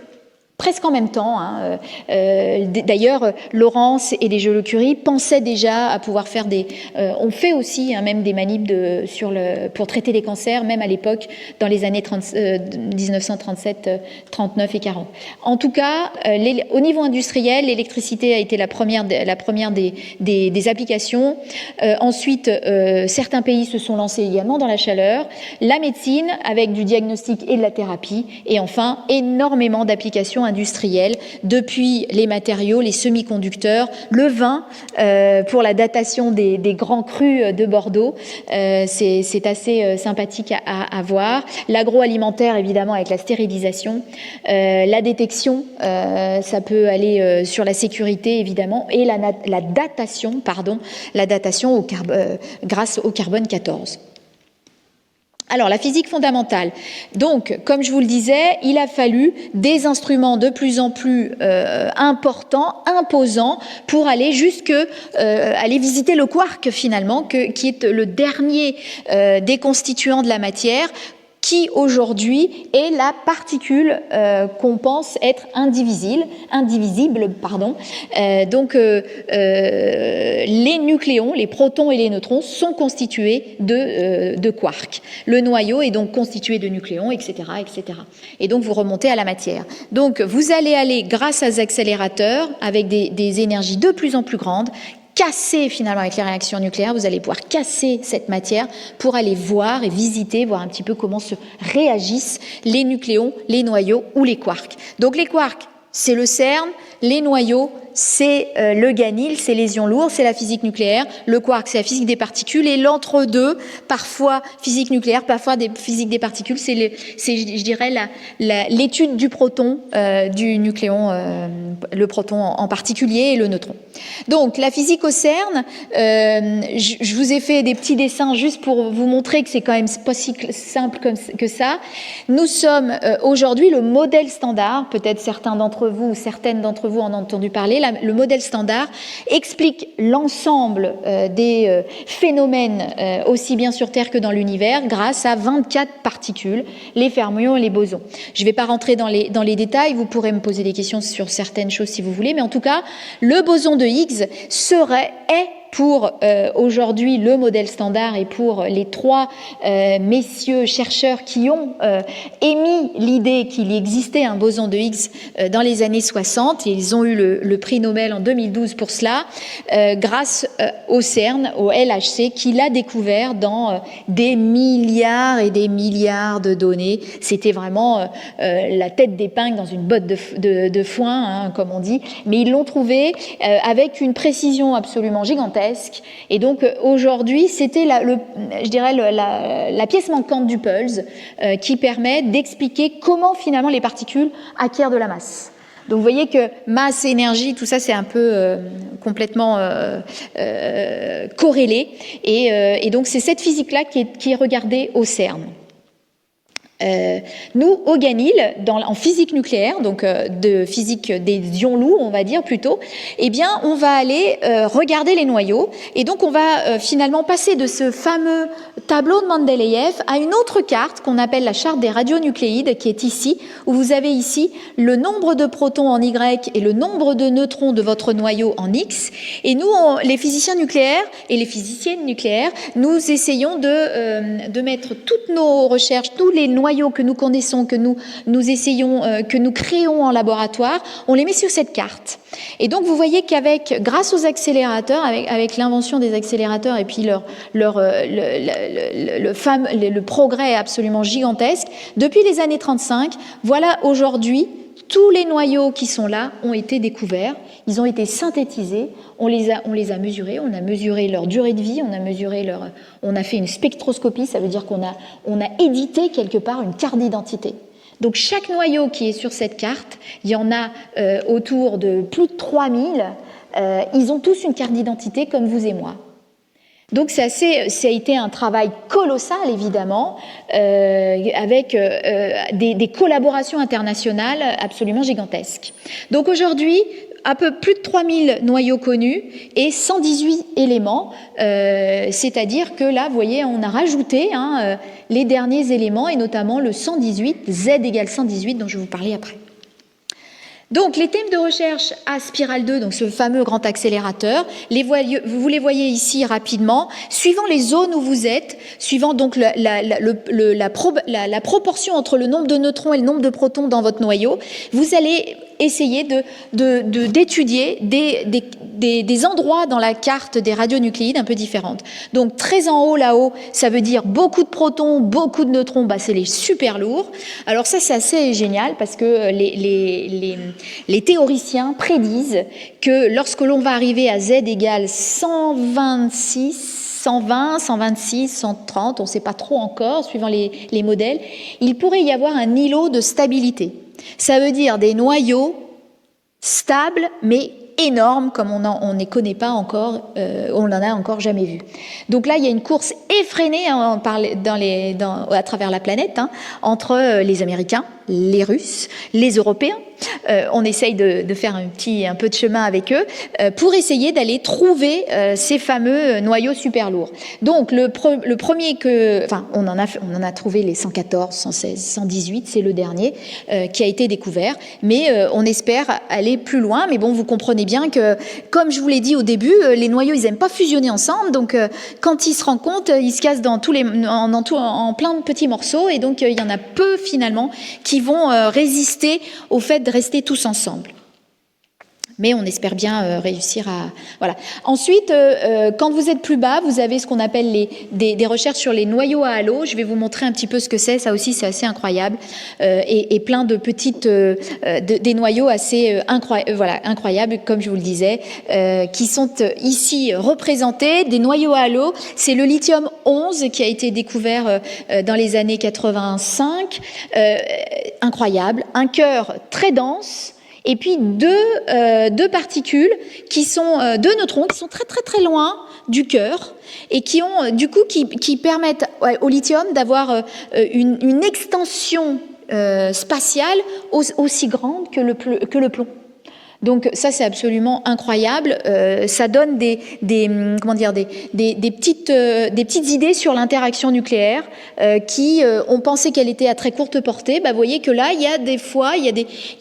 en même temps. D'ailleurs, Laurence et les Joliot-Curie pensaient déjà à pouvoir faire on fait aussi même des manips pour traiter les cancers, même à l'époque, dans les années 1937, 39 et 40. En tout cas, au niveau industriel, l'électricité a été la première des applications. Ensuite, certains pays se sont lancés également dans la chaleur. La médecine, avec du diagnostic et de la thérapie. Et enfin, énormément d'applications industriels, depuis les matériaux, les semi-conducteurs, le vin pour la datation des grands crus de Bordeaux, c'est assez sympathique à voir. L'agroalimentaire, évidemment, avec la stérilisation, la détection, ça peut aller sur la sécurité, évidemment, et la datation grâce au carbone 14. Alors, la physique fondamentale. Donc, comme je vous le disais, il a fallu des instruments de plus en plus importants, imposants, pour aller aller visiter le quark, finalement, qui est le dernier des constituants de la matière, qui aujourd'hui est la particule qu'on pense être indivisible. Donc, les nucléons, les protons et les neutrons sont constitués de quarks. Le noyau est donc constitué de nucléons, etc., etc. Et donc, vous remontez à la matière. Donc, vous allez aller, grâce à ces accélérateurs, avec des énergies de plus en plus grandes, casser finalement avec les réactions nucléaires, vous allez pouvoir casser cette matière pour aller voir et visiter, voir un petit peu comment se réagissent les nucléons, les noyaux ou les quarks. Donc les quarks, c'est le CERN, les noyaux, c'est le Ganil, c'est les ions lourds, c'est la physique nucléaire, le quark, c'est la physique des particules, et l'entre-deux, parfois physique nucléaire, parfois physique des particules, c'est je dirais, l'étude du proton, du nucléon, le proton en particulier, et le neutron. Donc, la physique au CERN, je vous ai fait des petits dessins juste pour vous montrer que c'est quand même pas si simple que ça. Nous sommes aujourd'hui le modèle standard, peut-être certains d'entre vous ou certaines d'entre vous en ont entendu parler, voyez, le modèle standard explique l'ensemble des phénomènes aussi bien sur Terre que dans l'univers grâce à 24 particules, les fermions et les bosons. Je ne vais pas rentrer dans les détails, vous pourrez me poser des questions sur certaines choses si vous voulez, mais en tout cas, le boson de Higgs est pour aujourd'hui le modèle standard et pour les trois messieurs chercheurs qui ont émis l'idée qu'il existait un boson de Higgs dans les années 60, et ils ont eu le prix Nobel en 2012 pour cela, grâce au CERN, au LHC, qui l'a découvert dans des milliards et des milliards de données. C'était vraiment la tête d'épingle dans une botte de foin, hein, comme on dit, mais ils l'ont trouvé avec une précision absolument gigantesque. Et donc aujourd'hui, c'était la pièce manquante du puzzle qui permet d'expliquer comment finalement les particules acquièrent de la masse. Donc vous voyez que masse, énergie, tout ça c'est un peu complètement corrélé. Et donc c'est cette physique-là qui est regardée au CERN. Nous, au Ganil, en physique nucléaire, donc de physique des ions lourds, on va dire plutôt, eh bien, on va aller regarder les noyaux, et donc on va finalement passer de ce fameux tableau de Mendeleïev à une autre carte qu'on appelle la charte des radionucléides, qui est ici, où vous avez ici le nombre de protons en Y et le nombre de neutrons de votre noyau en X. Et nous, les physiciens nucléaires et les physiciennes nucléaires, nous essayons de mettre toutes nos recherches, tous les noyaux que nous connaissons, que nous essayons, que nous créons en laboratoire, on les met sur cette carte. Et donc vous voyez grâce aux accélérateurs, avec l'invention des accélérateurs et puis le progrès absolument gigantesque, depuis les années 35, voilà aujourd'hui, tous les noyaux qui sont là ont été découverts, ils ont été synthétisés, on les a mesurés, on a mesuré leur durée de vie, on a fait une spectroscopie, ça veut dire qu'on a édité quelque part une carte d'identité. Donc chaque noyau qui est sur cette carte, il y en a autour de plus de 3000, ils ont tous une carte d'identité comme vous et moi. Donc ça a été un travail colossal évidemment, avec des collaborations internationales absolument gigantesques. Donc aujourd'hui, un peu plus de 3000 noyaux connus et 118 éléments, c'est-à-dire que là, vous voyez, on a rajouté les derniers éléments et notamment le 118, Z égale 118 dont je vais vous parler après. Donc, les thèmes de recherche à Spirale 2, donc ce fameux grand accélérateur, vous les voyez ici rapidement, suivant les zones où vous êtes, suivant donc la proportion entre le nombre de neutrons et le nombre de protons dans votre noyau, vous allez essayer d'étudier des endroits dans la carte des radionucléides un peu différentes. Donc très en haut, là-haut, ça veut dire beaucoup de protons, beaucoup de neutrons, c'est les super lourds. Alors ça, c'est assez génial parce que les théoriciens prédisent que lorsque l'on va arriver à Z égale 126, 120, 126, 130, on ne sait pas trop encore, suivant les modèles, il pourrait y avoir un îlot de stabilité. Ça veut dire des noyaux stables, mais énormes, comme on ne connaît pas encore, on n'en a encore jamais vu. Donc là, il y a une course effrénée à travers la planète entre les Américains, les Russes, les Européens. On essaye de faire un peu de chemin avec eux pour essayer d'aller trouver ces fameux noyaux super lourds. Donc le premier on en a trouvé les 114, 116, 118, c'est le dernier qui a été découvert, mais on espère aller plus loin. Mais bon, vous comprenez bien que, comme je vous l'ai dit au début, les noyaux ils aiment pas fusionner ensemble, donc quand ils se rencontrent, ils se cassent en plein de petits morceaux, et donc il y en a peu finalement qui vont résister au fait de rester tous ensemble. Mais on espère bien réussir à... Voilà. Ensuite, quand vous êtes plus bas, vous avez ce qu'on appelle des recherches sur les noyaux à halo. Je vais vous montrer un petit peu ce que c'est. Ça aussi, c'est assez incroyable. Et plein de petites... des noyaux assez incroyables, comme je vous le disais, qui sont ici représentés. Des noyaux à halo, c'est le lithium 11 qui a été découvert dans les années 85. Incroyable. Un cœur très dense. Et puis deux particules qui sont deux neutrons qui sont très très très loin du cœur et qui ont du coup qui permettent au lithium d'avoir une extension spatiale aussi grande que le plomb. Donc ça, c'est absolument incroyable. Ça donne des petites idées sur l'interaction nucléaire qui ont pensé qu'elle était à très courte portée. Vous voyez que là, il y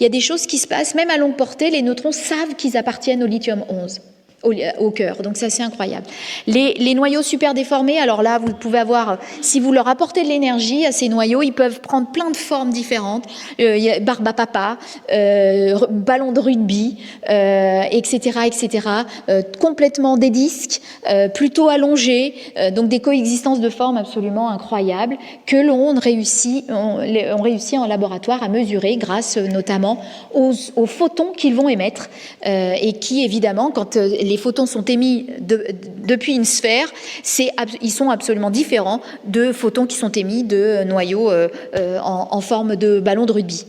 a des choses qui se passent, même à longue portée. Les neutrons savent qu'ils appartiennent au lithium-11. Au cœur, donc ça c'est incroyable. Les noyaux super déformés, alors là vous pouvez avoir, si vous leur apportez de l'énergie à ces noyaux, ils peuvent prendre plein de formes différentes, barbe à papa, ballon de rugby, etc., complètement des disques, plutôt allongés, donc des coexistences de formes absolument incroyables que l'on réussit en laboratoire à mesurer grâce notamment aux photons qu'ils vont émettre et qui évidemment quand les photons sont émis depuis une sphère, ils sont absolument différents de photons qui sont émis de noyaux en forme de ballon de rugby.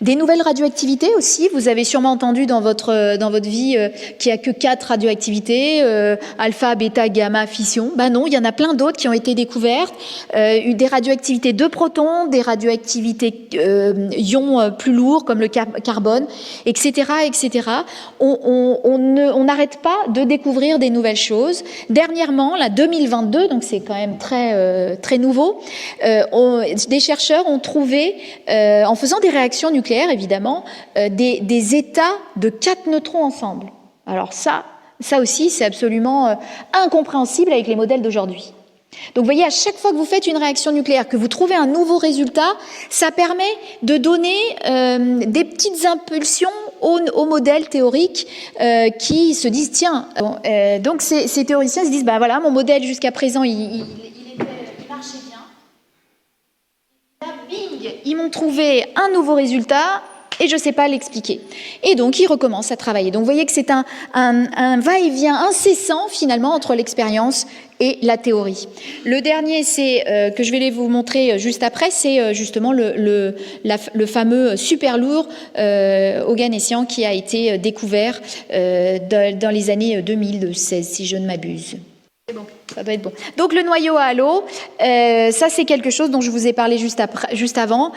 Des nouvelles radioactivités aussi, vous avez sûrement entendu dans votre vie qu'il n'y a que 4 radioactivités, alpha, bêta, gamma, fission. Ben non, il y en a plein d'autres qui ont été découvertes, des radioactivités de protons, des radioactivités ions plus lourds comme le carbone, etc. On n'arrête pas de découvrir des nouvelles choses. Dernièrement, la 2022, donc c'est quand même très nouveau, des chercheurs ont trouvé, en faisant des réactions nucléaires évidemment, des états de 4 neutrons ensemble. Alors ça aussi, c'est absolument incompréhensible avec les modèles d'aujourd'hui. Donc vous voyez, à chaque fois que vous faites une réaction nucléaire, que vous trouvez un nouveau résultat, ça permet de donner des petites impulsions aux modèles théoriques qui se disent, tiens, donc ces théoriciens se disent, ben voilà, mon modèle jusqu'à présent, il marchait bien. Là, bing, ils m'ont trouvé un nouveau résultat et je ne sais pas l'expliquer. Et donc, ils recommencent à travailler. Donc, vous voyez que c'est un va-et-vient incessant, finalement, entre l'expérience et la théorie. Le dernier, c'est que je vais vous montrer juste après, c'est justement le fameux super lourd oganessian qui a été découvert dans les années 2016, si je ne m'abuse. C'est bon, ça doit être bon. Donc le noyau à halo, ça c'est quelque chose dont je vous ai parlé juste avant.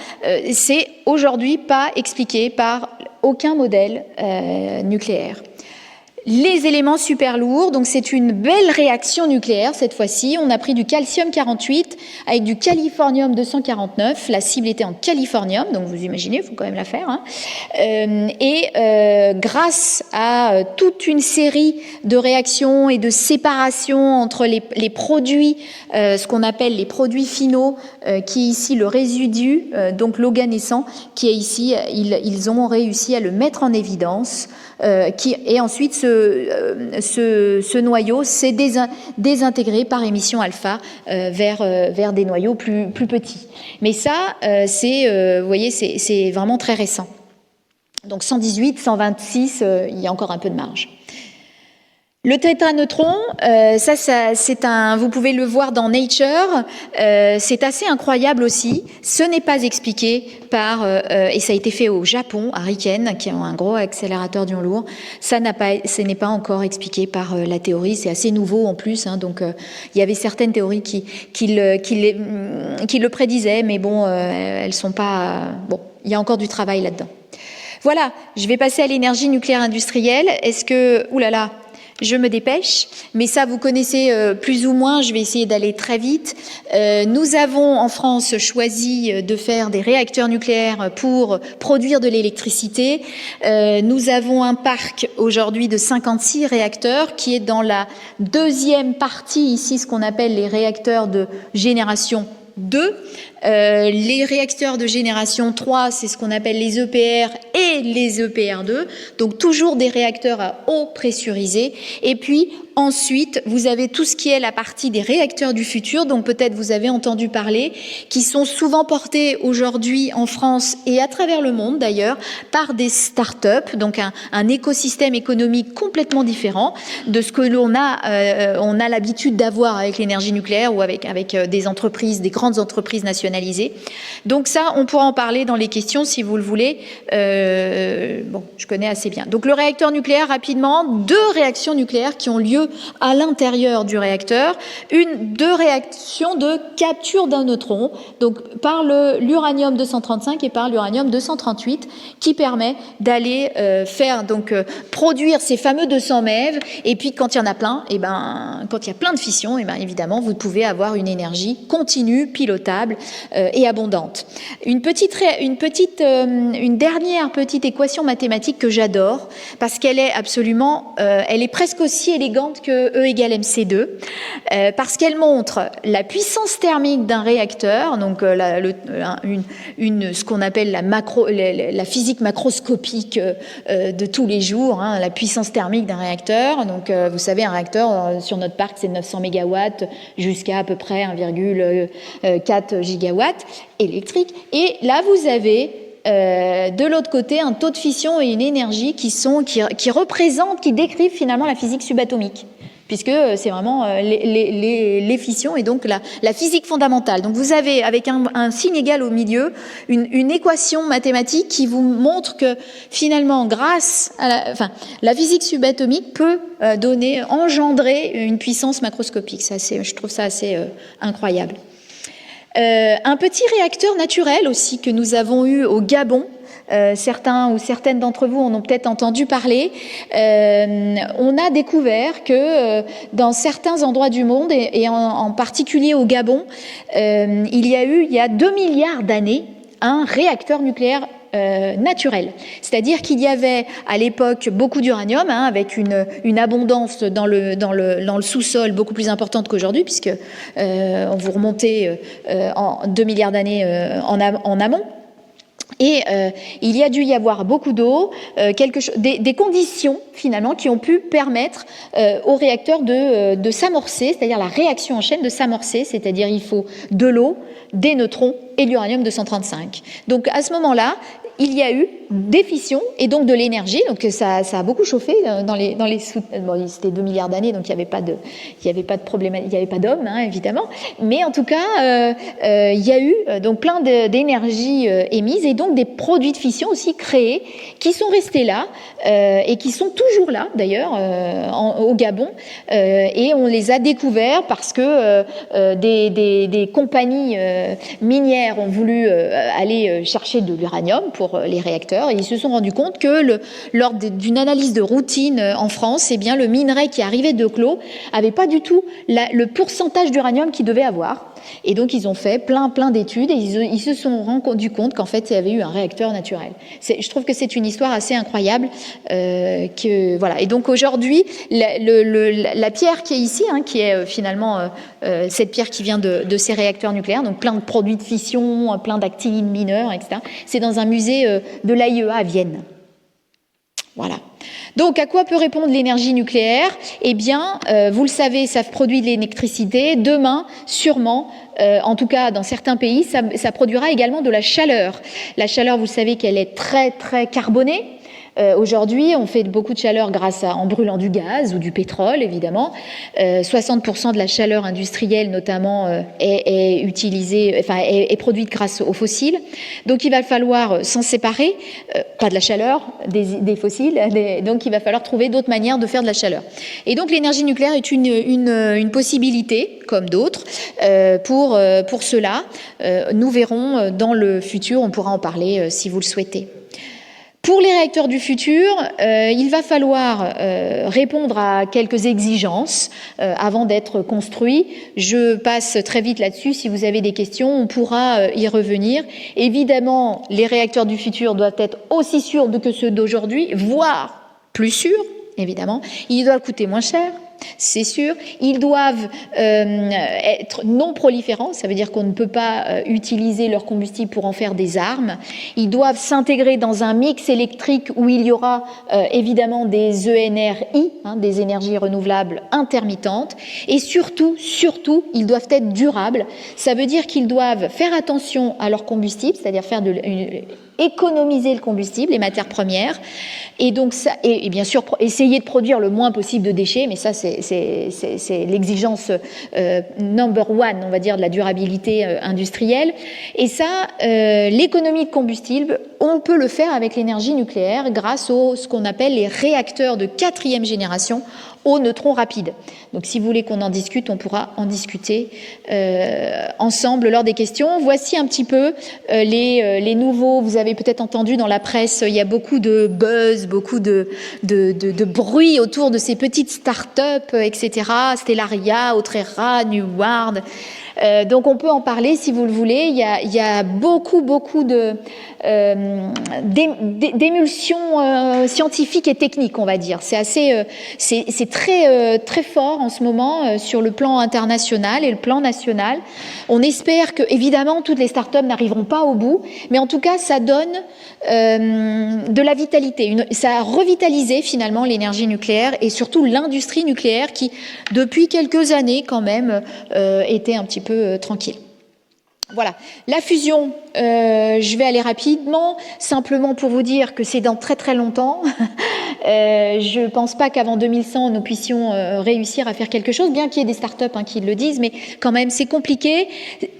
C'est aujourd'hui pas expliqué par aucun modèle nucléaire. Les éléments super lourds, donc c'est une belle réaction nucléaire cette fois-ci. On a pris du calcium-48 avec du californium-249. La cible était en californium, donc vous imaginez, il faut quand même la faire. Hein. Grâce à toute une série de réactions et de séparations entre les produits, ce qu'on appelle les produits finaux, qui est ici le résidu, donc l'oganescent, qui est ici, ils ont réussi à le mettre en évidence. Et ensuite ce noyau s'est désintégré par émission alpha vers des noyaux plus petits. Mais ça, vous voyez, c'est vraiment très récent. Donc 118, 126, il y a encore un peu de marge. Le tétraneutron, vous pouvez le voir dans Nature, c'est assez incroyable aussi. Ce n'est pas expliqué par, et ça a été fait au Japon, à Riken, qui est un gros accélérateur d'ions lourds. Ce n'est pas encore expliqué par la théorie, c'est assez nouveau en plus. Hein, donc il y avait certaines théories qui le prédisaient, mais bon, elles sont pas. Bon, il y a encore du travail là-dedans. Voilà, je vais passer à l'énergie nucléaire industrielle. Est-ce que, oulala. Je me dépêche, mais ça vous connaissez plus ou moins, je vais essayer d'aller très vite. Nous avons en France choisi de faire des réacteurs nucléaires pour produire de l'électricité. Nous avons un parc aujourd'hui de 56 réacteurs qui est dans la deuxième partie ici, ce qu'on appelle les réacteurs de génération 2. Les réacteurs de génération 3, c'est ce qu'on appelle les EPR et les EPR2, donc toujours des réacteurs à eau pressurisée. Et puis ensuite, vous avez tout ce qui est la partie des réacteurs du futur, dont peut-être vous avez entendu parler, qui sont souvent portés aujourd'hui en France et à travers le monde d'ailleurs par des start-up, donc un écosystème économique complètement différent de ce que l'on a l'habitude d'avoir avec l'énergie nucléaire ou avec des entreprises, des grandes entreprises nationales. analysés. Donc ça, on pourra en parler dans les questions si vous le voulez. Bon, je connais assez bien. Donc le réacteur nucléaire, rapidement, 2 réactions nucléaires qui ont lieu à l'intérieur du réacteur. 2 réactions de capture d'un neutron, donc par l'uranium 235 et par l'uranium 238, qui permet d'aller produire ces fameux 200 MeV. Et puis quand il y en a plein, quand il y a plein de fissions, évidemment, vous pouvez avoir une énergie continue, pilotable et abondante. Une dernière petite équation mathématique que j'adore, parce qu'elle est absolument, elle est presque aussi élégante que E égale MC2, parce qu'elle montre la puissance thermique d'un réacteur, donc ce qu'on appelle la physique macroscopique de tous les jours, hein, la puissance thermique d'un réacteur. Donc, vous savez, un réacteur sur notre parc, c'est 900 mégawatts jusqu'à peu près 1,4 gigawatts électriques. Et là, vous avez de l'autre côté un taux de fission et une énergie qui décrivent finalement la physique subatomique, puisque c'est vraiment les fissions et donc la physique fondamentale. Donc vous avez, avec un signe égal au milieu, une équation mathématique qui vous montre que finalement, grâce à la physique subatomique peut engendrer une puissance macroscopique. Je trouve ça assez incroyable. Un petit réacteur naturel aussi que nous avons eu au Gabon. Certains ou certaines d'entre vous en ont peut-être entendu parler. On a découvert que dans certains endroits du monde, et en particulier au Gabon, il y a 2 milliards d'années, un réacteur nucléaire naturel. C'est-à-dire qu'il y avait à l'époque beaucoup d'uranium, hein, avec une abondance dans le sous-sol beaucoup plus importante qu'aujourd'hui, puisque vous remontez en 2 milliards d'années en amont. Et il y a dû y avoir beaucoup d'eau, des conditions finalement qui ont pu permettre au réacteur de s'amorcer, c'est-à-dire la réaction en chaîne de s'amorcer, c'est-à-dire il faut de l'eau, des neutrons et l'uranium 235. Donc à ce moment-là, il y a eu des fissions et donc de l'énergie. Donc ça a beaucoup chauffé dans les bon, c'était 2 milliards d'années, donc il n'y avait pas de problème, il n'y avait pas d'hommes, hein, évidemment. Mais en tout cas, il y a eu donc plein d'énergie émise et donc des produits de fission aussi créés qui sont restés là et qui sont toujours là d'ailleurs au Gabon. Et on les a découverts parce que des compagnies minières ont voulu aller chercher de l'uranium pour les réacteurs et ils se sont rendus compte que lors d'une analyse de routine en France, eh bien, le minerai qui arrivait de Clos avait pas du tout le pourcentage d'uranium qu'il devait avoir. Et donc ils ont fait plein d'études et ils se sont rendus compte qu'en fait il y avait eu un réacteur naturel. Je trouve que c'est une histoire assez incroyable. Voilà. Et donc aujourd'hui, la pierre qui est ici, hein, qui est finalement cette pierre qui vient de ces réacteurs nucléaires, donc plein de produits de fission, plein d'actinides mineurs, etc. C'est dans un musée de l'AIEA à Vienne. Voilà. Donc, à quoi peut répondre l'énergie nucléaire ? Eh bien, vous le savez, ça produit de l'électricité. Demain, sûrement, en tout cas dans certains pays, ça produira également de la chaleur. La chaleur, vous savez qu'elle est très, très carbonée. Aujourd'hui, on fait beaucoup de chaleur en brûlant du gaz ou du pétrole, évidemment. 60% de la chaleur industrielle, notamment, est utilisée, est produite grâce aux fossiles. Donc, il va falloir s'en séparer, pas de la chaleur, des fossiles. Donc, il va falloir trouver d'autres manières de faire de la chaleur. Et donc, l'énergie nucléaire est une possibilité, comme d'autres, pour cela. Nous verrons dans le futur, on pourra en parler si vous le souhaitez. Pour les réacteurs du futur, il va falloir répondre à quelques exigences avant d'être construits. Je passe très vite là-dessus. Si vous avez des questions, on pourra y revenir. Évidemment, les réacteurs du futur doivent être aussi sûrs que ceux d'aujourd'hui, voire plus sûrs, évidemment. Ils doivent coûter moins cher. C'est sûr, ils doivent être non proliférants, ça veut dire qu'on ne peut pas utiliser leur combustible pour en faire des armes. Ils doivent s'intégrer dans un mix électrique où il y aura évidemment des ENRI, des énergies renouvelables intermittentes. Et surtout, ils doivent être durables. Ça veut dire qu'ils doivent faire attention à leur combustible, c'est-à-dire économiser le combustible, les matières premières, et donc ça, et bien sûr essayer de produire le moins possible de déchets, mais ça c'est c'est l'exigence number one, on va dire, de la durabilité industrielle. Et ça, l'économie de combustible, on peut le faire avec l'énergie nucléaire grâce à ce qu'on appelle les réacteurs de 4e génération aux neutrons rapides. Donc si vous voulez qu'on en discute, on pourra en discuter ensemble lors des questions. Voici un petit peu les nouveaux, vous avez peut-être entendu dans la presse, il y a beaucoup de buzz, beaucoup de bruit autour de ces petites start-up, etc. Stellaria, Autrera, Neward. Donc on peut en parler si vous le voulez. Il y a beaucoup d'émulsions scientifiques et techniques, on va dire. C'est très fort en ce moment sur le plan international et le plan national. On espère que, évidemment, toutes les startups n'arriveront pas au bout, mais en tout cas, ça donne de la vitalité. Ça a revitalisé finalement l'énergie nucléaire et surtout l'industrie nucléaire qui, depuis quelques années quand même, était un petit peu tranquille. Voilà, la fusion, je vais aller rapidement, simplement pour vous dire que c'est dans très longtemps. Je ne pense pas qu'avant 2100, nous puissions réussir à faire quelque chose, bien qu'il y ait des startups qui le disent, mais quand même, c'est compliqué.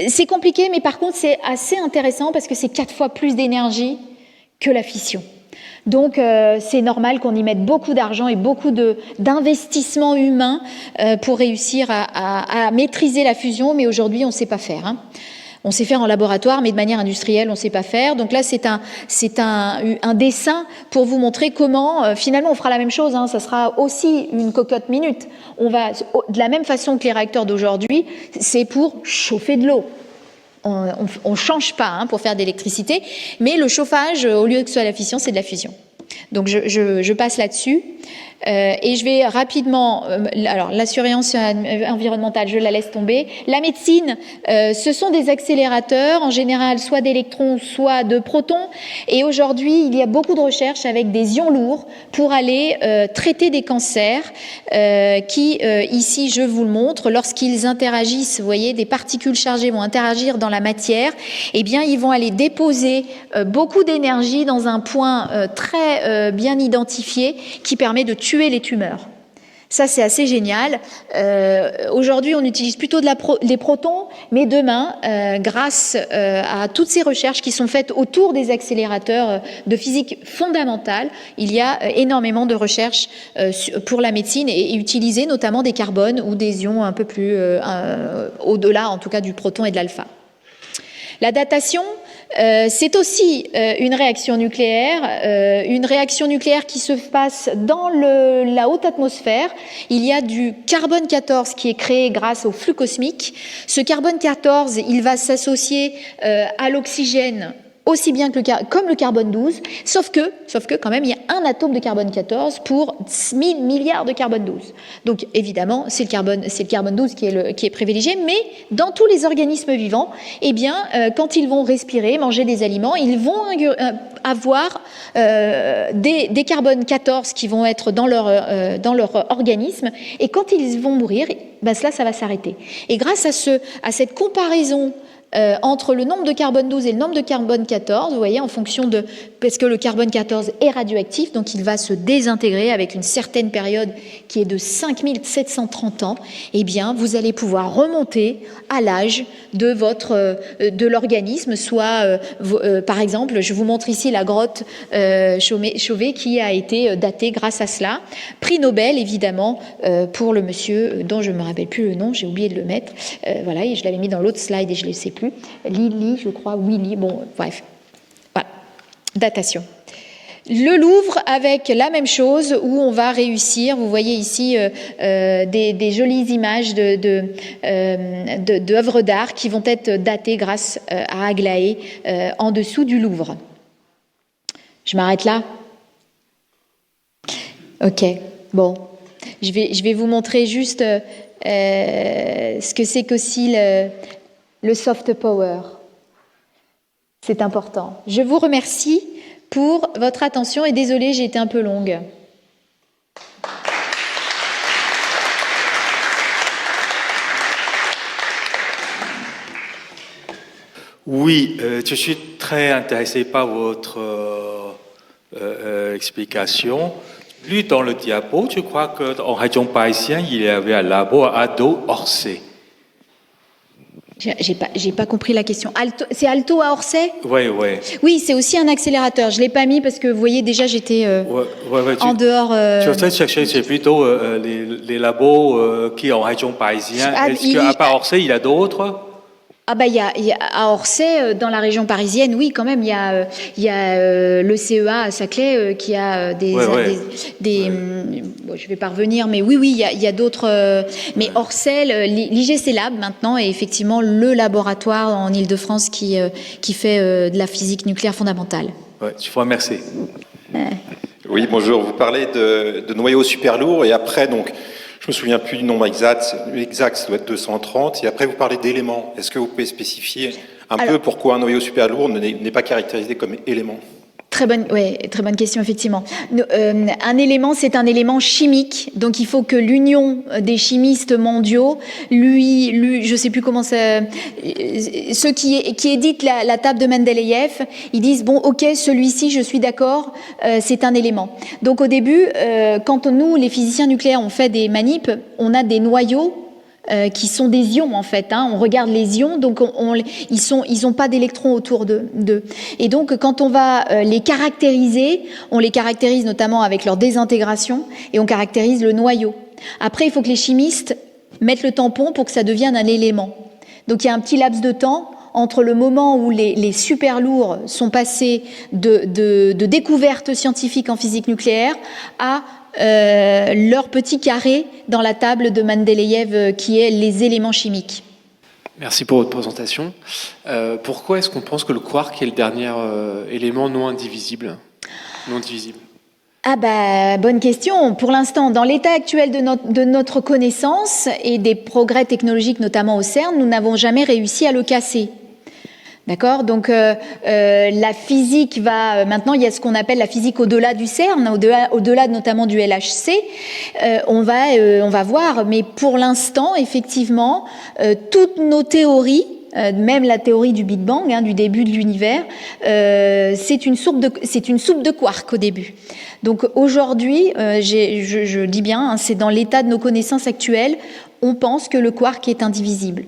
C'est compliqué, mais par contre, c'est assez intéressant parce que c'est 4 fois plus d'énergie que la fission. Donc, c'est normal qu'on y mette beaucoup d'argent et beaucoup d'investissements humains pour réussir à maîtriser la fusion, mais aujourd'hui, on ne sait pas faire. On sait faire en laboratoire, mais de manière industrielle, on ne sait pas faire. Donc là, c'est un dessin pour vous montrer comment, finalement, on fera la même chose. Ça sera aussi une cocotte minute. On va, de la même façon que les réacteurs d'aujourd'hui, c'est pour chauffer de l'eau. On ne change pas pour faire de l'électricité, mais le chauffage, au lieu que ce soit la fission, c'est de la fusion. Donc je passe là-dessus. Et je vais rapidement, alors la surveillance environnementale, je la laisse tomber. La médecine, ce sont des accélérateurs, en général soit d'électrons, soit de protons. Et aujourd'hui, il y a beaucoup de recherches avec des ions lourds pour aller traiter des cancers qui, ici, je vous le montre, lorsqu'ils interagissent, vous voyez, des particules chargées vont interagir dans la matière, eh bien, ils vont aller déposer beaucoup d'énergie dans un point très bien identifié qui permet de tuer les tumeurs. Ça, c'est assez génial. Aujourd'hui, on utilise plutôt des protons, mais demain, grâce à toutes ces recherches qui sont faites autour des accélérateurs de physique fondamentale, il y a énormément de recherches pour la médecine et utiliser notamment des carbones ou des ions un peu plus au-delà, en tout cas, du proton et de l'alpha. La datation, c'est aussi une réaction nucléaire qui se passe dans la haute atmosphère. Il y a du carbone 14 qui est créé grâce au flux cosmique. Ce carbone 14, il va s'associer à l'oxygène aussi bien que comme le carbone 12, sauf que quand même, il y a un atome de carbone 14 pour 1000 milliards de carbone 12. Donc évidemment, c'est le carbone 12 qui est privilégié, mais dans tous les organismes vivants, eh bien, quand ils vont respirer, manger des aliments, ils vont avoir des carbone 14 qui vont être dans leur organisme, et quand ils vont mourir, ben cela, ça va s'arrêter. Et grâce à cette comparaison entre le nombre de carbone 12 et le nombre de carbone 14, vous voyez, en fonction parce que le carbone 14 est radioactif, donc il va se désintégrer avec une certaine période qui est de 5730 ans, eh bien, vous allez pouvoir remonter à l'âge de l'organisme, soit, par exemple, je vous montre ici la grotte Chauvet qui a été datée grâce à cela. Prix Nobel, évidemment, pour le monsieur dont je ne me rappelle plus le nom, j'ai oublié de le mettre, voilà, et je l'avais mis dans l'autre slide et je ne le sais plus. Lily, je crois, Willy, bon, bref. Voilà, datation. Le Louvre avec la même chose où on va réussir, vous voyez ici des jolies images d'œuvres d'art qui vont être datées grâce à Aglaé en dessous du Louvre. Je m'arrête là. Ok, bon. Je vais vous montrer juste ce que c'est qu'aussi le soft power. C'est important. Je vous remercie pour votre attention et désolée, j'ai été un peu longue. Oui, je suis très intéressé par votre explication. lu dans le diapo, je crois qu'en région parisienne, il y avait un labo à Ado-Orsay. J'ai pas compris la question. C'est Alto à Orsay? Oui, oui. Oui, c'est aussi un accélérateur. Je l'ai pas mis parce que vous voyez déjà j'étais en dehors. Je cherchais, c'est plutôt les labos qui en région parisienne. Est-ce qu'à part Orsay, il y a d'autres? Ah bah il y a à Orsay, dans la région parisienne, oui quand même, il y a le CEA à Saclay qui a bon, je vais pas revenir, mais oui il y a d'autres. Mais Orsay, l'IGC Lab maintenant est effectivement le laboratoire en Île-de-France qui fait de la physique nucléaire fondamentale. Ouais, je vous remercie. Oui, bonjour. Vous parlez de noyaux super lourds et après donc. Je me souviens plus du nombre exact, ça doit être 230. Et après, vous parlez d'éléments. Est-ce que vous pouvez spécifier un peu pourquoi un noyau super lourd n'est pas caractérisé comme élément? Très bonne question, effectivement. Un élément, c'est un élément chimique. Donc, il faut que l'union des chimistes mondiaux, je sais plus comment ça, ceux qui éditent la table de Mendeleïev, ils disent, bon, ok, celui-ci, je suis d'accord, c'est un élément. Donc, au début, quand nous, les physiciens nucléaires, on fait des manips, on a des noyaux qui sont des ions en fait. On regarde les ions, donc ils ont pas d'électrons autour d'eux. Et donc quand on va les caractériser, on les caractérise notamment avec leur désintégration et on caractérise le noyau. Après, il faut que les chimistes mettent le tampon pour que ça devienne un élément. Donc il y a un petit laps de temps entre le moment où les super lourds sont passés de découvertes scientifiques en physique nucléaire à leur petit carré dans la table de Mendeleïev qui est les éléments chimiques. Merci pour votre présentation. Pourquoi est-ce qu'on pense que le quark est le dernier élément non indivisible, non divisible? Ah bah, bonne question. Pour l'instant, dans l'état actuel de notre connaissance et des progrès technologiques, notamment au CERN, nous n'avons jamais réussi à le casser. D'accord, donc la physique va maintenant, il y a ce qu'on appelle la physique au-delà du CERN, au-delà notamment du LHC. On va voir, mais pour l'instant, effectivement, toutes nos théories, même la théorie du Big Bang, du début de l'univers, c'est une soupe de quark au début. Donc aujourd'hui, je dis bien, c'est dans l'état de nos connaissances actuelles, on pense que le quark est indivisible.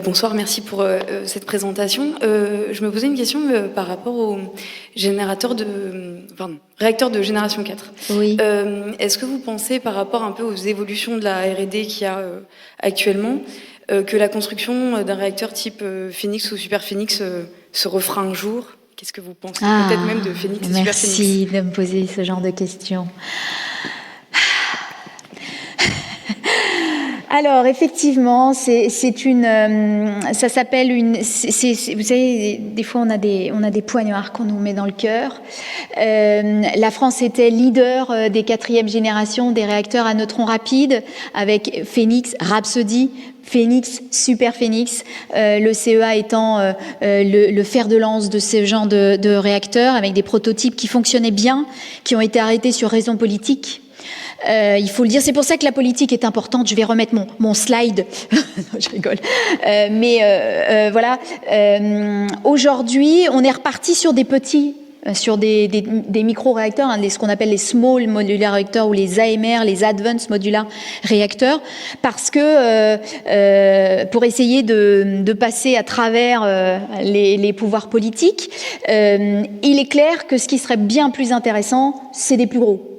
Bonsoir, merci pour cette présentation. Je me posais une question par rapport au réacteur de génération 4. Oui. Est-ce que vous pensez, par rapport un peu aux évolutions de la R&D qu'il y a actuellement, que la construction d'un réacteur type Phénix ou Super Phénix se refera un jour? Qu'est-ce que vous pensez peut-être même de Phénix et Super Phénix? Merci de me poser ce genre de questions. Alors effectivement, ça s'appelle vous savez, des fois on a des poignards qu'on nous met dans le cœur. La France était leader des 4e générations des réacteurs à neutrons rapides avec Phénix, Rhapsody, Phénix, Super Phénix, le CEA étant le fer de lance de ce genre de réacteurs avec des prototypes qui fonctionnaient bien, qui ont été arrêtés sur raisons politiques. Il faut le dire, c'est pour ça que la politique est importante. Je vais remettre mon slide. Non, je rigole. Voilà. Aujourd'hui, on est reparti sur des petits, sur des micro-réacteurs, ce qu'on appelle les Small Modular Reactors ou les AMR, les Advanced Modular Reactors, parce que pour essayer de passer à travers les pouvoirs politiques, il est clair que ce qui serait bien plus intéressant, c'est des plus gros.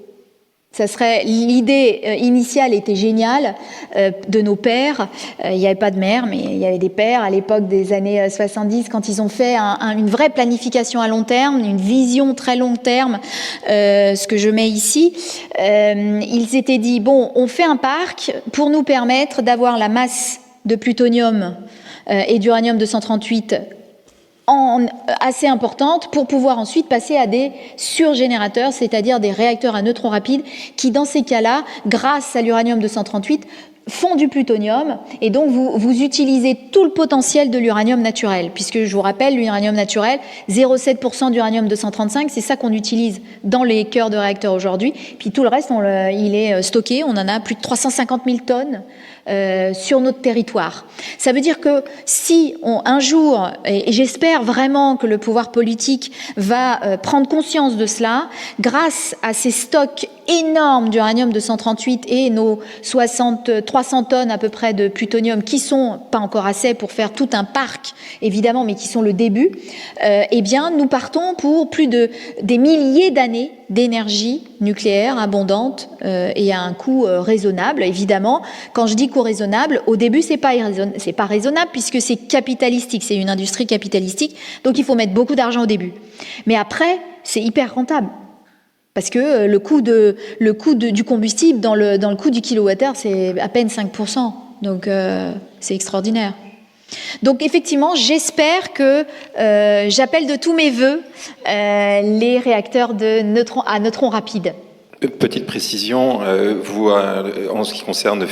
Ça serait, l'idée initiale était géniale de nos pères. Il n'y avait pas de mère, mais il y avait des pères à l'époque des années 70 quand ils ont fait une vraie planification à long terme, une vision très long terme, ce que je mets ici. Ils s'étaient dit, bon, on fait un parc pour nous permettre d'avoir la masse de plutonium et d'uranium-238 assez importante pour pouvoir ensuite passer à des surgénérateurs, c'est-à-dire des réacteurs à neutrons rapides qui, dans ces cas-là, grâce à l'uranium-238, font du plutonium et donc vous utilisez tout le potentiel de l'uranium naturel, puisque je vous rappelle, l'uranium naturel, 0,7% d'uranium-235, c'est ça qu'on utilise dans les cœurs de réacteurs aujourd'hui, puis tout le reste, il est stocké, on en a plus de 350 000 tonnes sur notre territoire. Ça veut dire que si un jour, et j'espère vraiment que le pouvoir politique va prendre conscience de cela, grâce à ces stocks énormes d'uranium-238 et nos 300 tonnes à peu près de plutonium qui sont pas encore assez pour faire tout un parc, évidemment, mais qui sont le début, eh bien, nous partons pour des milliers d'années d'énergie nucléaire abondante et à un coût raisonnable. Évidemment, quand je dis coût raisonnable, au début, c'est pas raisonnable puisque c'est capitalistique, c'est une industrie capitalistique, donc il faut mettre beaucoup d'argent au début. Mais après, c'est hyper rentable. Parce que le coût du combustible dans le coût du kilowattheure, c'est à peine 5%. Donc, c'est extraordinaire. Donc, effectivement, j'espère que j'appelle de tous mes voeux les réacteurs à neutrons rapides. Petite précision, vous, en ce qui concerne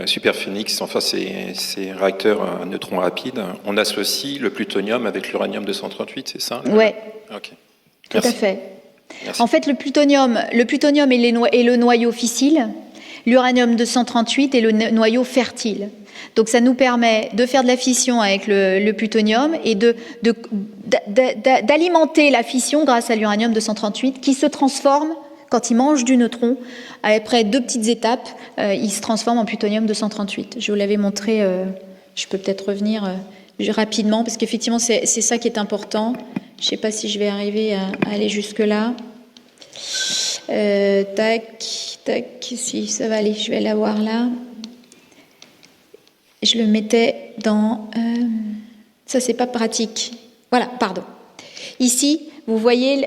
Superphénix, enfin ces réacteurs à neutrons rapides, on associe le plutonium avec l'uranium-238, c'est ça? Oui, okay. Tout à fait. Merci. En fait, le plutonium est le noyau fissile, l'uranium-238 est le noyau fertile. Donc, ça nous permet de faire de la fission avec le plutonium et d'alimenter la fission grâce à l'uranium-238 qui se transforme, quand il mange du neutron, après 2 petites étapes, il se transforme en plutonium-238. Je vous l'avais montré, je peux peut-être revenir rapidement, parce qu'effectivement, c'est ça qui est important. Je ne sais pas si je vais arriver à aller jusque-là. Si ça va aller, je vais l'avoir là. Je le mettais dans... ça, c'est pas pratique. Voilà, pardon. Ici, vous voyez,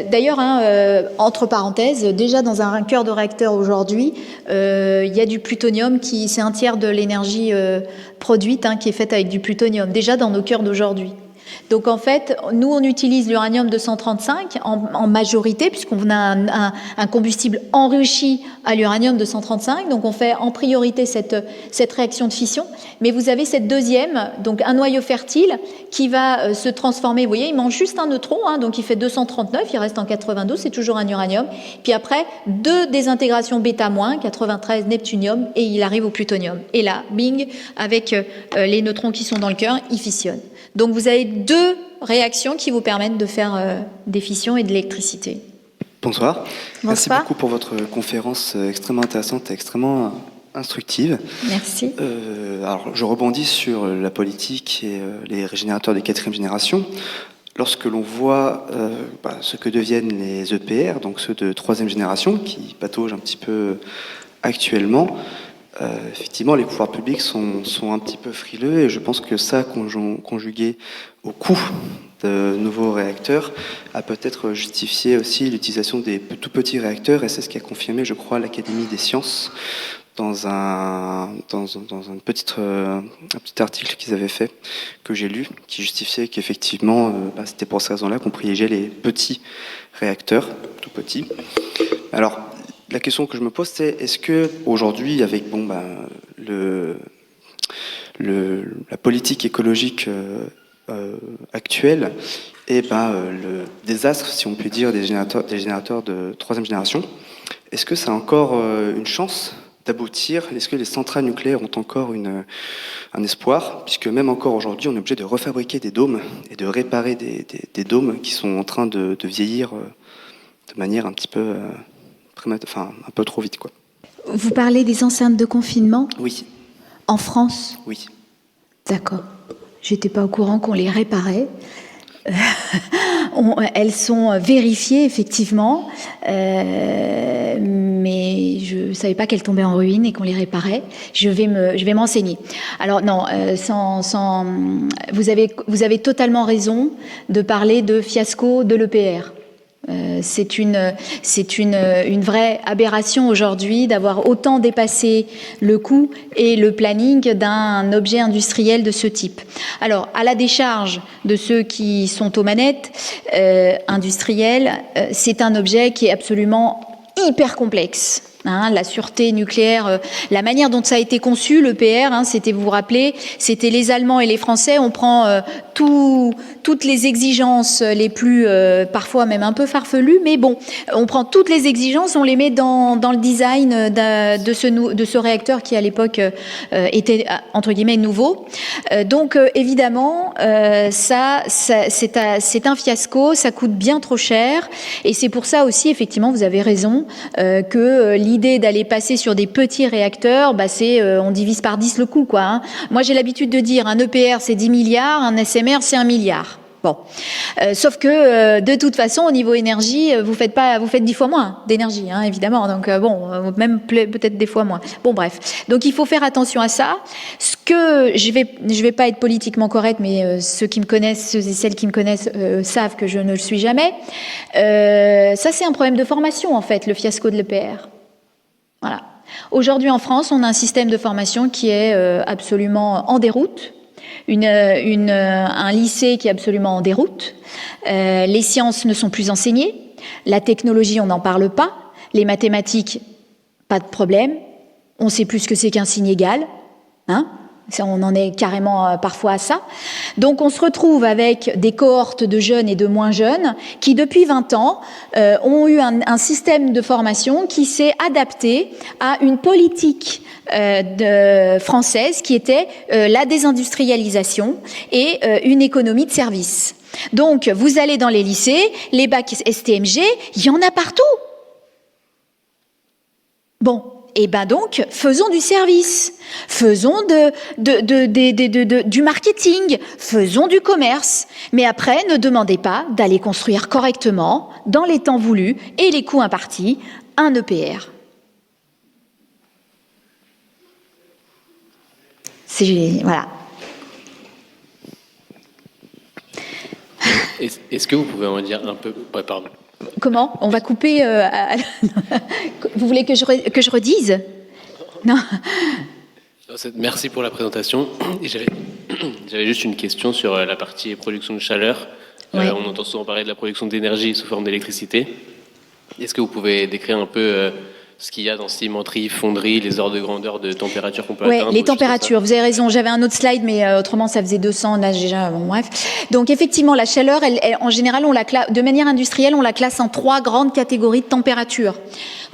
d'ailleurs, entre parenthèses, déjà dans un cœur de réacteur aujourd'hui, il y a du plutonium c'est un tiers de l'énergie produite qui est faite avec du plutonium, déjà dans nos cœurs d'aujourd'hui. Donc en fait, nous on utilise l'uranium-235 en majorité puisqu'on a un combustible enrichi à l'uranium-235, donc on fait en priorité cette réaction de fission. Mais vous avez cette deuxième, donc un noyau fertile qui va se transformer. Vous voyez, il mange juste un neutron, donc il fait 239, il reste en 92, c'est toujours un uranium. Puis après, 2 désintégrations bêta-, 93 neptunium, et il arrive au plutonium. Et là, bing, avec les neutrons qui sont dans le cœur, il fissionne. Donc vous avez 2 réactions qui vous permettent de faire des fissions et de l'électricité. Bonsoir. Bonsoir. Merci beaucoup pour votre conférence extrêmement intéressante et extrêmement instructive. Merci. Alors, je rebondis sur la politique et les régénérateurs de 4e génération. Lorsque l'on voit ce que deviennent les EPR, donc ceux de 3e génération, qui pataugent un petit peu actuellement, effectivement, les pouvoirs publics sont un petit peu frileux et je pense que ça, conjugué au coût de nouveaux réacteurs, a peut-être justifié aussi l'utilisation des tout petits réacteurs et c'est ce qu'a confirmé, je crois, l'Académie des sciences dans un petit article qu'ils avaient fait, que j'ai lu, qui justifiait qu'effectivement, c'était pour ces raisons-là qu'on privilégiait les petits réacteurs, tout petits. Alors, la question que je me pose, c'est est-ce que aujourd'hui, avec la politique écologique actuelle et le désastre, si on peut dire, des générateurs de 3e génération, est-ce que ça a encore une chance d'aboutir? Est-ce que les centrales nucléaires ont encore un espoir? Puisque même encore aujourd'hui, on est obligé de refabriquer des dômes et de réparer des dômes qui sont en train de vieillir de manière un petit peu... un peu trop vite, quoi. Vous parlez des enceintes de confinement? Oui. En France? Oui. D'accord. J'étais pas au courant qu'on les réparait. Elles sont vérifiées, effectivement, mais je ne savais pas qu'elles tombaient en ruine et qu'on les réparait. Je vais m'enseigner. Alors non, vous avez totalement raison de parler de fiasco de l'EPR. C'est une vraie aberration aujourd'hui d'avoir autant dépassé le coût et le planning d'un objet industriel de ce type. Alors, à la décharge de ceux qui sont aux manettes industrielles, c'est un objet qui est absolument hyper complexe. La sûreté nucléaire, la manière dont ça a été conçu, l'EPR, c'était, vous vous rappelez, c'était les Allemands et les Français, on prend toutes les exigences les plus, parfois même un peu farfelues, mais bon, on prend toutes les exigences, on les met dans le design de ce réacteur qui à l'époque était entre guillemets nouveau. Donc évidemment, c'est un fiasco, ça coûte bien trop cher, et c'est pour ça aussi, effectivement, vous avez raison, que l'idée d'aller passer sur des petits réacteurs, on divise par 10 le coût, quoi. Moi, j'ai l'habitude de dire, un EPR, c'est 10 milliards, un SMR, c'est 1 milliard. Bon. Sauf que, de toute façon, au niveau énergie, vous faites 10 fois moins d'énergie, évidemment. Donc, même peut-être des fois moins. Bon, bref. Donc, il faut faire attention à ça. Ce que, je vais pas être politiquement correcte, mais ceux et celles qui me connaissent, savent que je ne le suis jamais. Ça, c'est un problème de formation, en fait, le fiasco de l'EPR. Voilà. Aujourd'hui, en France, on a un système de formation qui est absolument en déroute, un lycée qui est absolument en déroute. Les sciences ne sont plus enseignées, la technologie, on n'en parle pas, les mathématiques, pas de problème. On sait plus ce que c'est qu'un signe égal, on en est carrément parfois à ça. Donc on se retrouve avec des cohortes de jeunes et de moins jeunes qui, depuis 20 ans, ont eu un système de formation qui s'est adapté à une politique française qui était la désindustrialisation et une économie de service. Donc vous allez dans les lycées, les bacs STMG, il y en a partout. Bon. Et donc, faisons du service, faisons du marketing, faisons du commerce. Mais après, ne demandez pas d'aller construire correctement, dans les temps voulus et les coûts impartis, un EPR. Voilà. Est-ce que vous pouvez en dire un peu... Ouais, pardon. Comment ? On va couper... Vous voulez que je redise ? Non. Merci pour la présentation. J'avais juste une question sur la partie production de chaleur. Ouais. On entend souvent parler de la production d'énergie sous forme d'électricité. Est-ce que vous pouvez décrire un peu ce qu'il y a dans cimenterie, fonderie, les ordres de grandeur de température qu'on peut atteindre? Oui, les températures, vous avez raison. J'avais un autre slide, mais autrement, ça faisait 200, là, déjà, bon, bref. Donc, effectivement, la chaleur, en général, de manière industrielle, on la classe en 3 grandes catégories de température.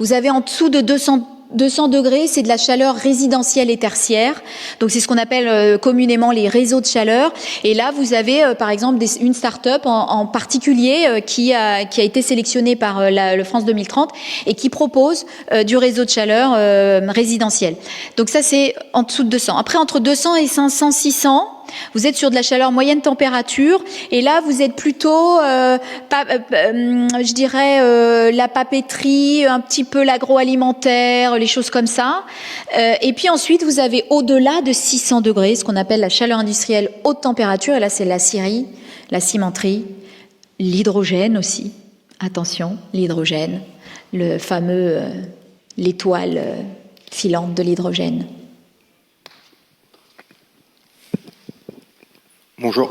Vous avez en dessous de 200 degrés, c'est de la chaleur résidentielle et tertiaire. Donc, c'est ce qu'on appelle communément les réseaux de chaleur. Et là, vous avez, par exemple, une start-up en particulier qui a été sélectionnée par le France 2030 et qui propose du réseau de chaleur résidentiel. Donc, ça, c'est en dessous de 200. Après, entre 200 et 500, 600, vous êtes sur de la chaleur moyenne température, et là vous êtes plutôt, je dirais, la papeterie, un petit peu l'agroalimentaire, les choses comme ça. Et puis ensuite vous avez au-delà de 600 degrés, ce qu'on appelle la chaleur industrielle haute température, et là c'est la scierie, la cimenterie, l'hydrogène aussi. Attention, l'hydrogène, le fameux, l'étoile filante de l'hydrogène. Bonjour.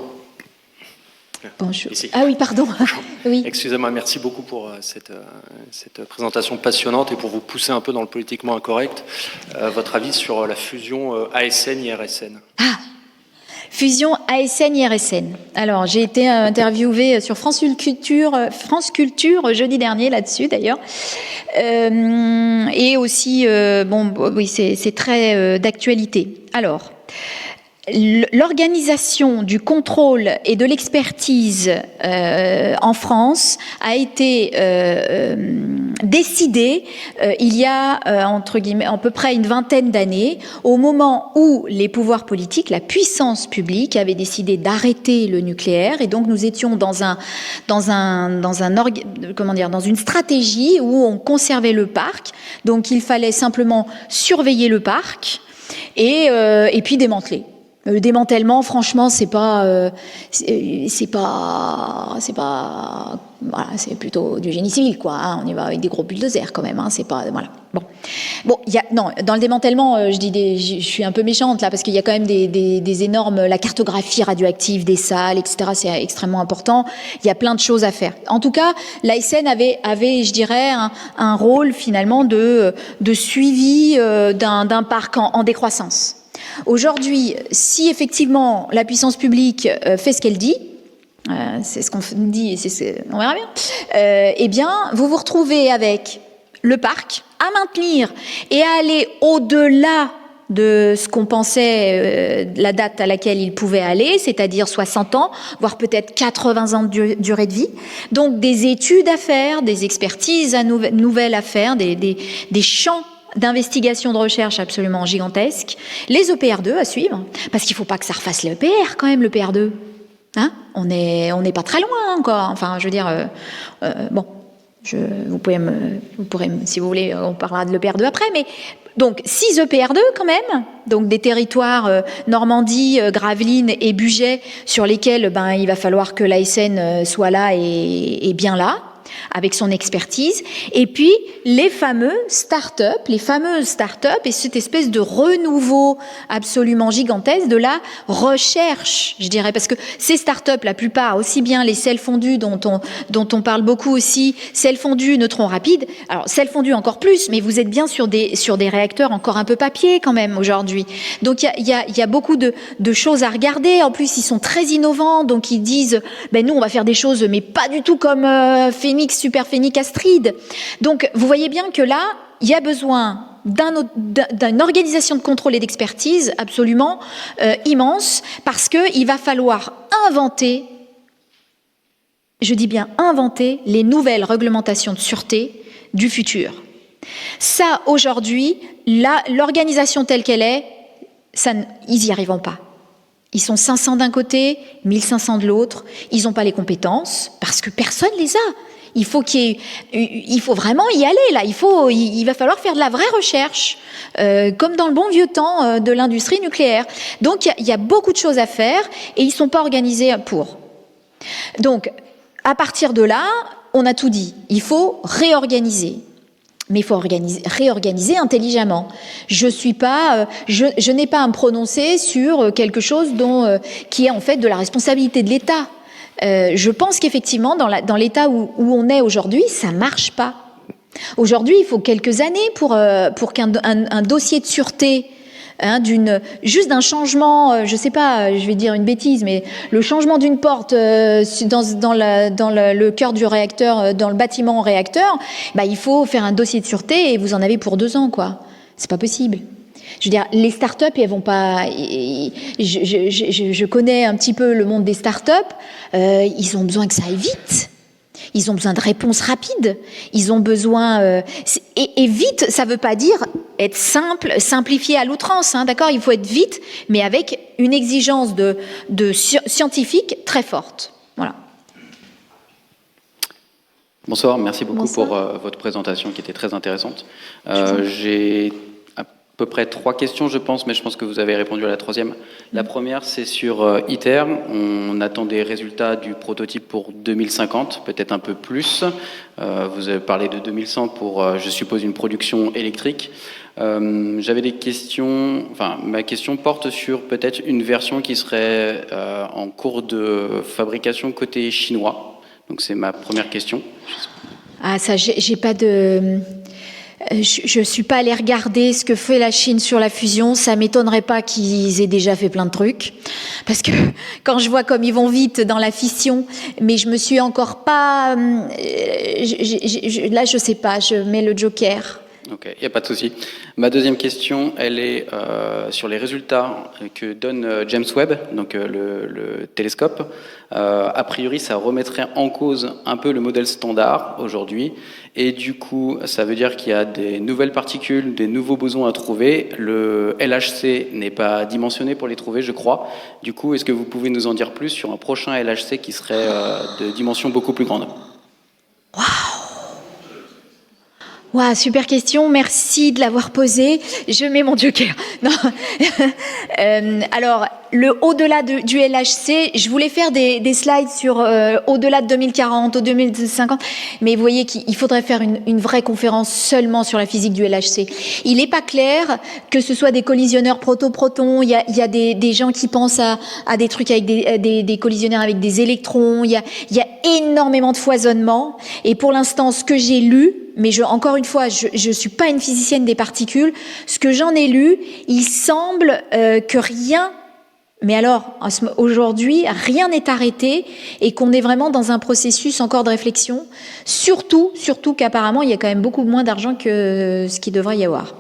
Bonjour. Ici. Ah oui, pardon. Oui. Excusez-moi, merci beaucoup pour cette présentation passionnante et pour vous pousser un peu dans le politiquement incorrect. Votre avis sur la fusion ASN-IRSN? Fusion ASN-IRSN. Alors, j'ai été interviewée sur France Culture jeudi dernier là-dessus d'ailleurs. Et aussi, oui, c'est très d'actualité. Alors, l'organisation du contrôle et de l'expertise en France a été décidée il y a entre guillemets à peu près une vingtaine d'années, au moment où les pouvoirs politiques, la puissance publique avait décidé d'arrêter le nucléaire, et donc nous étions dans une stratégie où on conservait le parc, donc il fallait simplement surveiller le parc et puis démanteler. Le démantèlement, franchement, c'est voilà, c'est plutôt du génie civil, quoi. Hein. On y va avec des gros bulldozers, quand même. Hein. C'est pas, voilà. Bon, dans le démantèlement, je suis un peu méchante là, parce qu'il y a quand même des énormes, la cartographie radioactive des salles, etc. C'est extrêmement important. Il y a plein de choses à faire. En tout cas, l'ASN avait, je dirais, un rôle finalement de suivi d'un parc en décroissance. Aujourd'hui, si effectivement la puissance publique fait ce qu'elle dit, c'est ce qu'on dit, on verra bien, eh bien, vous vous retrouvez avec le parc à maintenir et à aller au-delà de ce qu'on pensait, la date à laquelle il pouvait aller, c'est-à-dire 60 ans, voire peut-être 80 ans de durée de vie. Donc des études à faire, des expertises nouvelles à faire, des champs d'investigation de recherche absolument gigantesques, les EPR2 à suivre, parce qu'il ne faut pas que ça refasse le EPR quand même, le EPR2. Hein, on n'est pas très loin encore. Enfin, je veux dire, bon, vous pourrez, si vous voulez, on parlera de l'EPR2 après, mais donc 6 EPR2 quand même, donc des territoires Normandie, Gravelines et Bugey sur lesquels il va falloir que l'ASN soit là et bien là, avec son expertise, et puis les fameuses start-up et cette espèce de renouveau absolument gigantesque de la recherche, je dirais, parce que ces start-up, la plupart, aussi bien les sels fondus dont on parle beaucoup aussi, sels fondus, neutrons rapides, alors sels fondus encore plus, mais vous êtes bien sur des réacteurs encore un peu papier quand même aujourd'hui. Donc il y a beaucoup de choses à regarder. En plus, ils sont très innovants, donc ils disent, nous on va faire des choses, mais pas du tout comme Phénix, Superphénix, Astrid. Donc vous voyez bien que là, il y a besoin d'une organisation de contrôle et d'expertise absolument immense, parce qu'il va falloir inventer, je dis bien inventer, les nouvelles réglementations de sûreté du futur. Ça, aujourd'hui, l'organisation telle qu'elle est, ils n'y arriveront pas. Ils sont 500 d'un côté, 1500 de l'autre. Ils n'ont pas les compétences parce que personne les a. Il faut vraiment y aller là. Il va falloir faire de la vraie recherche, comme dans le bon vieux temps de l'industrie nucléaire. Donc il y a beaucoup de choses à faire et ils sont pas organisés pour. Donc à partir de là, on a tout dit. Il faut réorganiser. Mais il faut réorganiser intelligemment. Je n'ai pas à me prononcer sur quelque chose qui est en fait de la responsabilité de l'État. Je pense qu'effectivement, dans l'état où on est aujourd'hui, ça marche pas. Aujourd'hui, il faut quelques années pour qu'un dossier de sûreté, juste d'un changement, je sais pas, je vais dire une bêtise, mais le changement d'une porte dans le cœur du réacteur, dans le bâtiment réacteur, il faut faire un dossier de sûreté et vous en avez pour 2 ans, quoi. C'est pas possible. Je veux dire, les startups, elles vont pas. Je connais un petit peu le monde des startups. Ils ont besoin que ça aille vite. Ils ont besoin de réponses rapides. Ils ont besoin et vite, ça veut pas dire être simple, simplifié à l'outrance. Hein, d'accord, il faut être vite, mais avec une exigence de scientifique très forte. Voilà. Bonsoir, merci beaucoup pour votre présentation qui était très intéressante. J'ai à peu près 3 questions, je pense, mais je pense que vous avez répondu à la 3e. La première, c'est sur ITER. On attend des résultats du prototype pour 2050, peut-être un peu plus. Vous avez parlé de 2100 pour, je suppose, une production électrique. J'avais des questions, ma question porte sur peut-être une version qui serait en cours de fabrication côté chinois. Donc c'est ma première question. Ah, ça, j'ai pas de... Je suis pas allée regarder ce que fait la Chine sur la fusion. Ça m'étonnerait pas qu'ils aient déjà fait plein de trucs, parce que quand je vois comme ils vont vite dans la fission, mais je me suis encore pas. Là, je sais pas. Je mets le joker. Ok, il n'y a pas de souci. Ma deuxième question, elle est sur les résultats que donne James Webb, donc le télescope. A priori, ça remettrait en cause un peu le modèle standard aujourd'hui. Et du coup, ça veut dire qu'il y a des nouvelles particules, des nouveaux bosons à trouver. Le LHC n'est pas dimensionné pour les trouver, je crois. Du coup, est-ce que vous pouvez nous en dire plus sur un prochain LHC qui serait de dimension beaucoup plus grande ? Waouh! Wow, super question, merci de l'avoir posée. Je mets mon joker. Non. Alors, le au-delà du LHC, je voulais faire des slides sur au-delà de 2040, au 2050, mais vous voyez qu'il faudrait faire une vraie conférence seulement sur la physique du LHC. Il n'est pas clair que ce soit des collisionneurs proto-protons, il y a des gens qui pensent à des trucs avec des collisionneurs avec des électrons, il y a énormément de foisonnement, et pour l'instant, ce que j'ai lu, mais encore une fois, je suis pas une physicienne des particules. Ce que j'en ai lu, il semble que rien, mais alors aujourd'hui, rien n'est arrêté et qu'on est vraiment dans un processus encore de réflexion. Surtout qu'apparemment, il y a quand même beaucoup moins d'argent que ce qu'il devrait y avoir.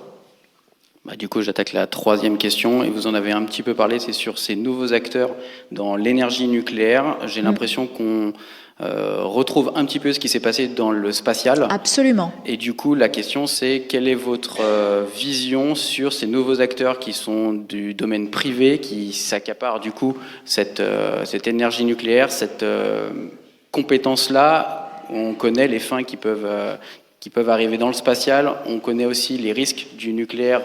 Du coup, j'attaque la troisième question, et vous en avez un petit peu parlé, c'est sur ces nouveaux acteurs dans l'énergie nucléaire. J'ai l'impression qu'on retrouve un petit peu ce qui s'est passé dans le spatial. Absolument. Et du coup, la question, c'est quelle est votre vision sur ces nouveaux acteurs qui sont du domaine privé, qui s'accaparent du coup cette énergie nucléaire, cette compétence-là. On connaît les fins qui peuvent arriver dans le spatial. On connaît aussi les risques du nucléaire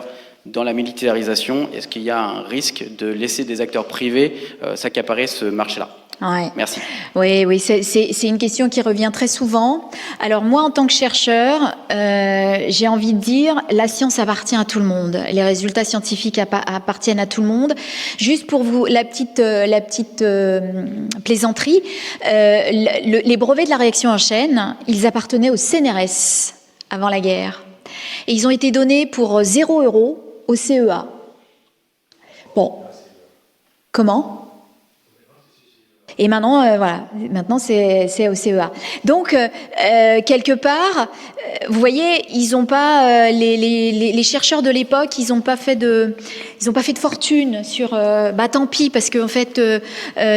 dans la militarisation. Est-ce qu'il y a un risque de laisser des acteurs privés s'accaparer ce marché-là ? Ouais. Merci. Oui, c'est une question qui revient très souvent. Alors moi, en tant que chercheur, j'ai envie de dire, la science appartient à tout le monde. Les résultats scientifiques appartiennent à tout le monde. Juste pour vous, la petite plaisanterie, les brevets de la réaction en chaîne, ils appartenaient au CNRS avant la guerre. Et ils ont été donnés pour 0 € au CEA. Bon. Comment ? Et maintenant, maintenant c'est au CEA. Donc, quelque part, vous voyez, ils n'ont pas les chercheurs de l'époque, ils n'ont pas fait de fortune sur. Tant pis, parce qu'en fait,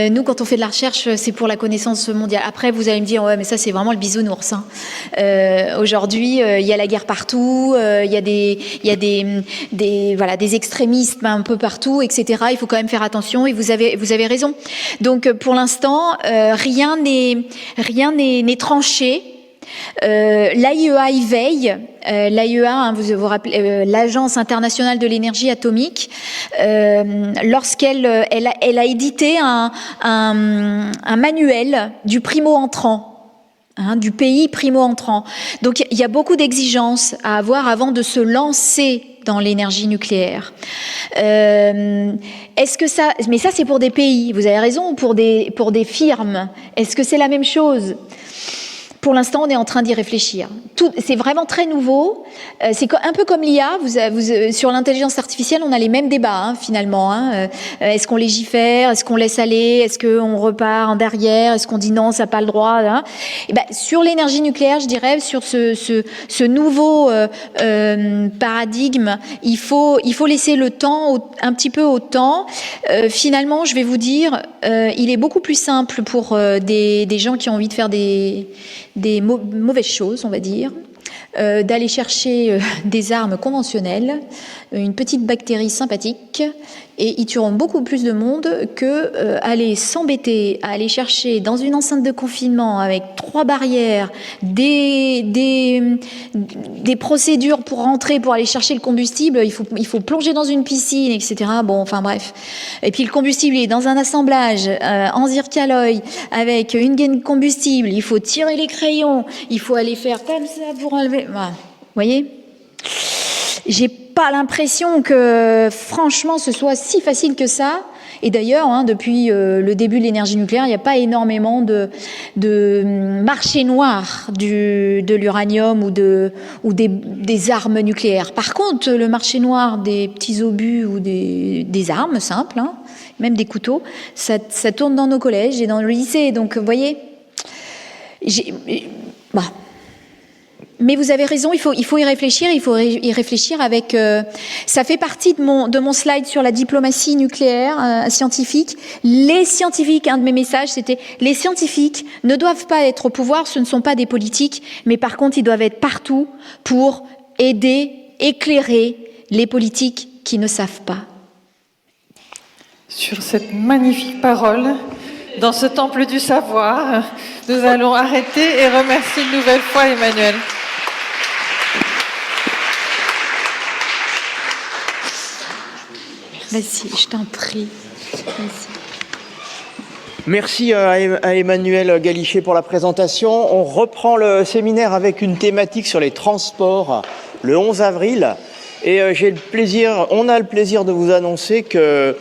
nous, quand on fait de la recherche, c'est pour la connaissance mondiale. Après, vous allez me dire, ouais, mais ça, c'est vraiment le bisounours. Hein. Aujourd'hui, il y a la guerre partout, il y a des extrémistes un peu partout, etc. Il faut quand même faire attention. Et vous avez raison. Donc, pour l'instant, rien n'est tranché. L'AIEA y veille. L'AIEA, hein, vous vous rappelez, l'Agence internationale de l'énergie atomique, lorsqu'elle a édité un manuel du primo-entrant, hein, du pays primo-entrant. Donc il y a beaucoup d'exigences à avoir avant de se lancer dans l'énergie nucléaire. Est-ce que ça, mais ça c'est pour des pays, vous avez raison, pour des firmes. Est-ce que c'est la même chose ? Pour l'instant, on est en train d'y réfléchir. C'est vraiment très nouveau. C'est un peu comme l'IA. Sur l'intelligence artificielle, on a les mêmes débats, hein, finalement. Hein. Est-ce qu'on légifère ? Est-ce qu'on laisse aller ? Est-ce qu'on repart en derrière ? Est-ce qu'on dit non, ça n'a pas le droit, hein ? Et sur l'énergie nucléaire, je dirais, sur ce nouveau paradigme, il faut laisser le temps, un petit peu au temps. Finalement, je vais vous dire, il est beaucoup plus simple pour des gens qui ont envie de faire des mauvaises choses, on va dire, d'aller chercher des armes conventionnelles, une petite bactérie sympathique, et ils tueront beaucoup plus de monde que aller s'embêter à aller chercher dans une enceinte de confinement avec 3 barrières, des procédures pour rentrer, pour aller chercher le combustible. Il faut plonger dans une piscine, etc. Bon, enfin bref. Et puis le combustible est dans un assemblage en zircaloï avec une gaine de combustible. Il faut tirer les crayons. Il faut aller faire comme ça pour enlever. Voilà. Vous voyez ? J'ai pas l'impression que, franchement, ce soit si facile que ça. Et d'ailleurs, hein, depuis le début de l'énergie nucléaire, il n'y a pas énormément de marché noir de l'uranium ou des armes nucléaires. Par contre, le marché noir des petits obus ou des armes simples, hein, même des couteaux, ça tourne dans nos collèges et dans le lycée. Donc, vous voyez, mais vous avez raison, il faut y réfléchir. Il faut y réfléchir avec. Ça fait partie de mon slide sur la diplomatie nucléaire scientifique. Les scientifiques, un de mes messages, c'était les scientifiques ne doivent pas être au pouvoir. Ce ne sont pas des politiques, mais par contre, ils doivent être partout pour aider, éclairer les politiques qui ne savent pas. Sur cette magnifique parole, dans ce temple du savoir, nous allons arrêter et remercier une nouvelle fois Emmanuel. Vas-y, je t'en prie. Vas-y. Merci à Emmanuel Galichet pour la présentation. On reprend le séminaire avec une thématique sur les transports le 11 avril. Et on a le plaisir de vous annoncer que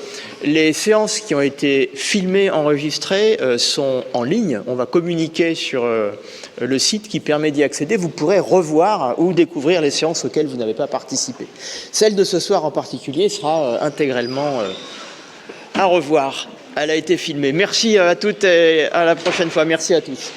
les séances qui ont été filmées, enregistrées, sont en ligne. On va communiquer sur le site qui permet d'y accéder. Vous pourrez revoir ou découvrir les séances auxquelles vous n'avez pas participé. Celle de ce soir en particulier sera intégralement à revoir. Elle a été filmée. Merci à toutes et à la prochaine fois. Merci à tous.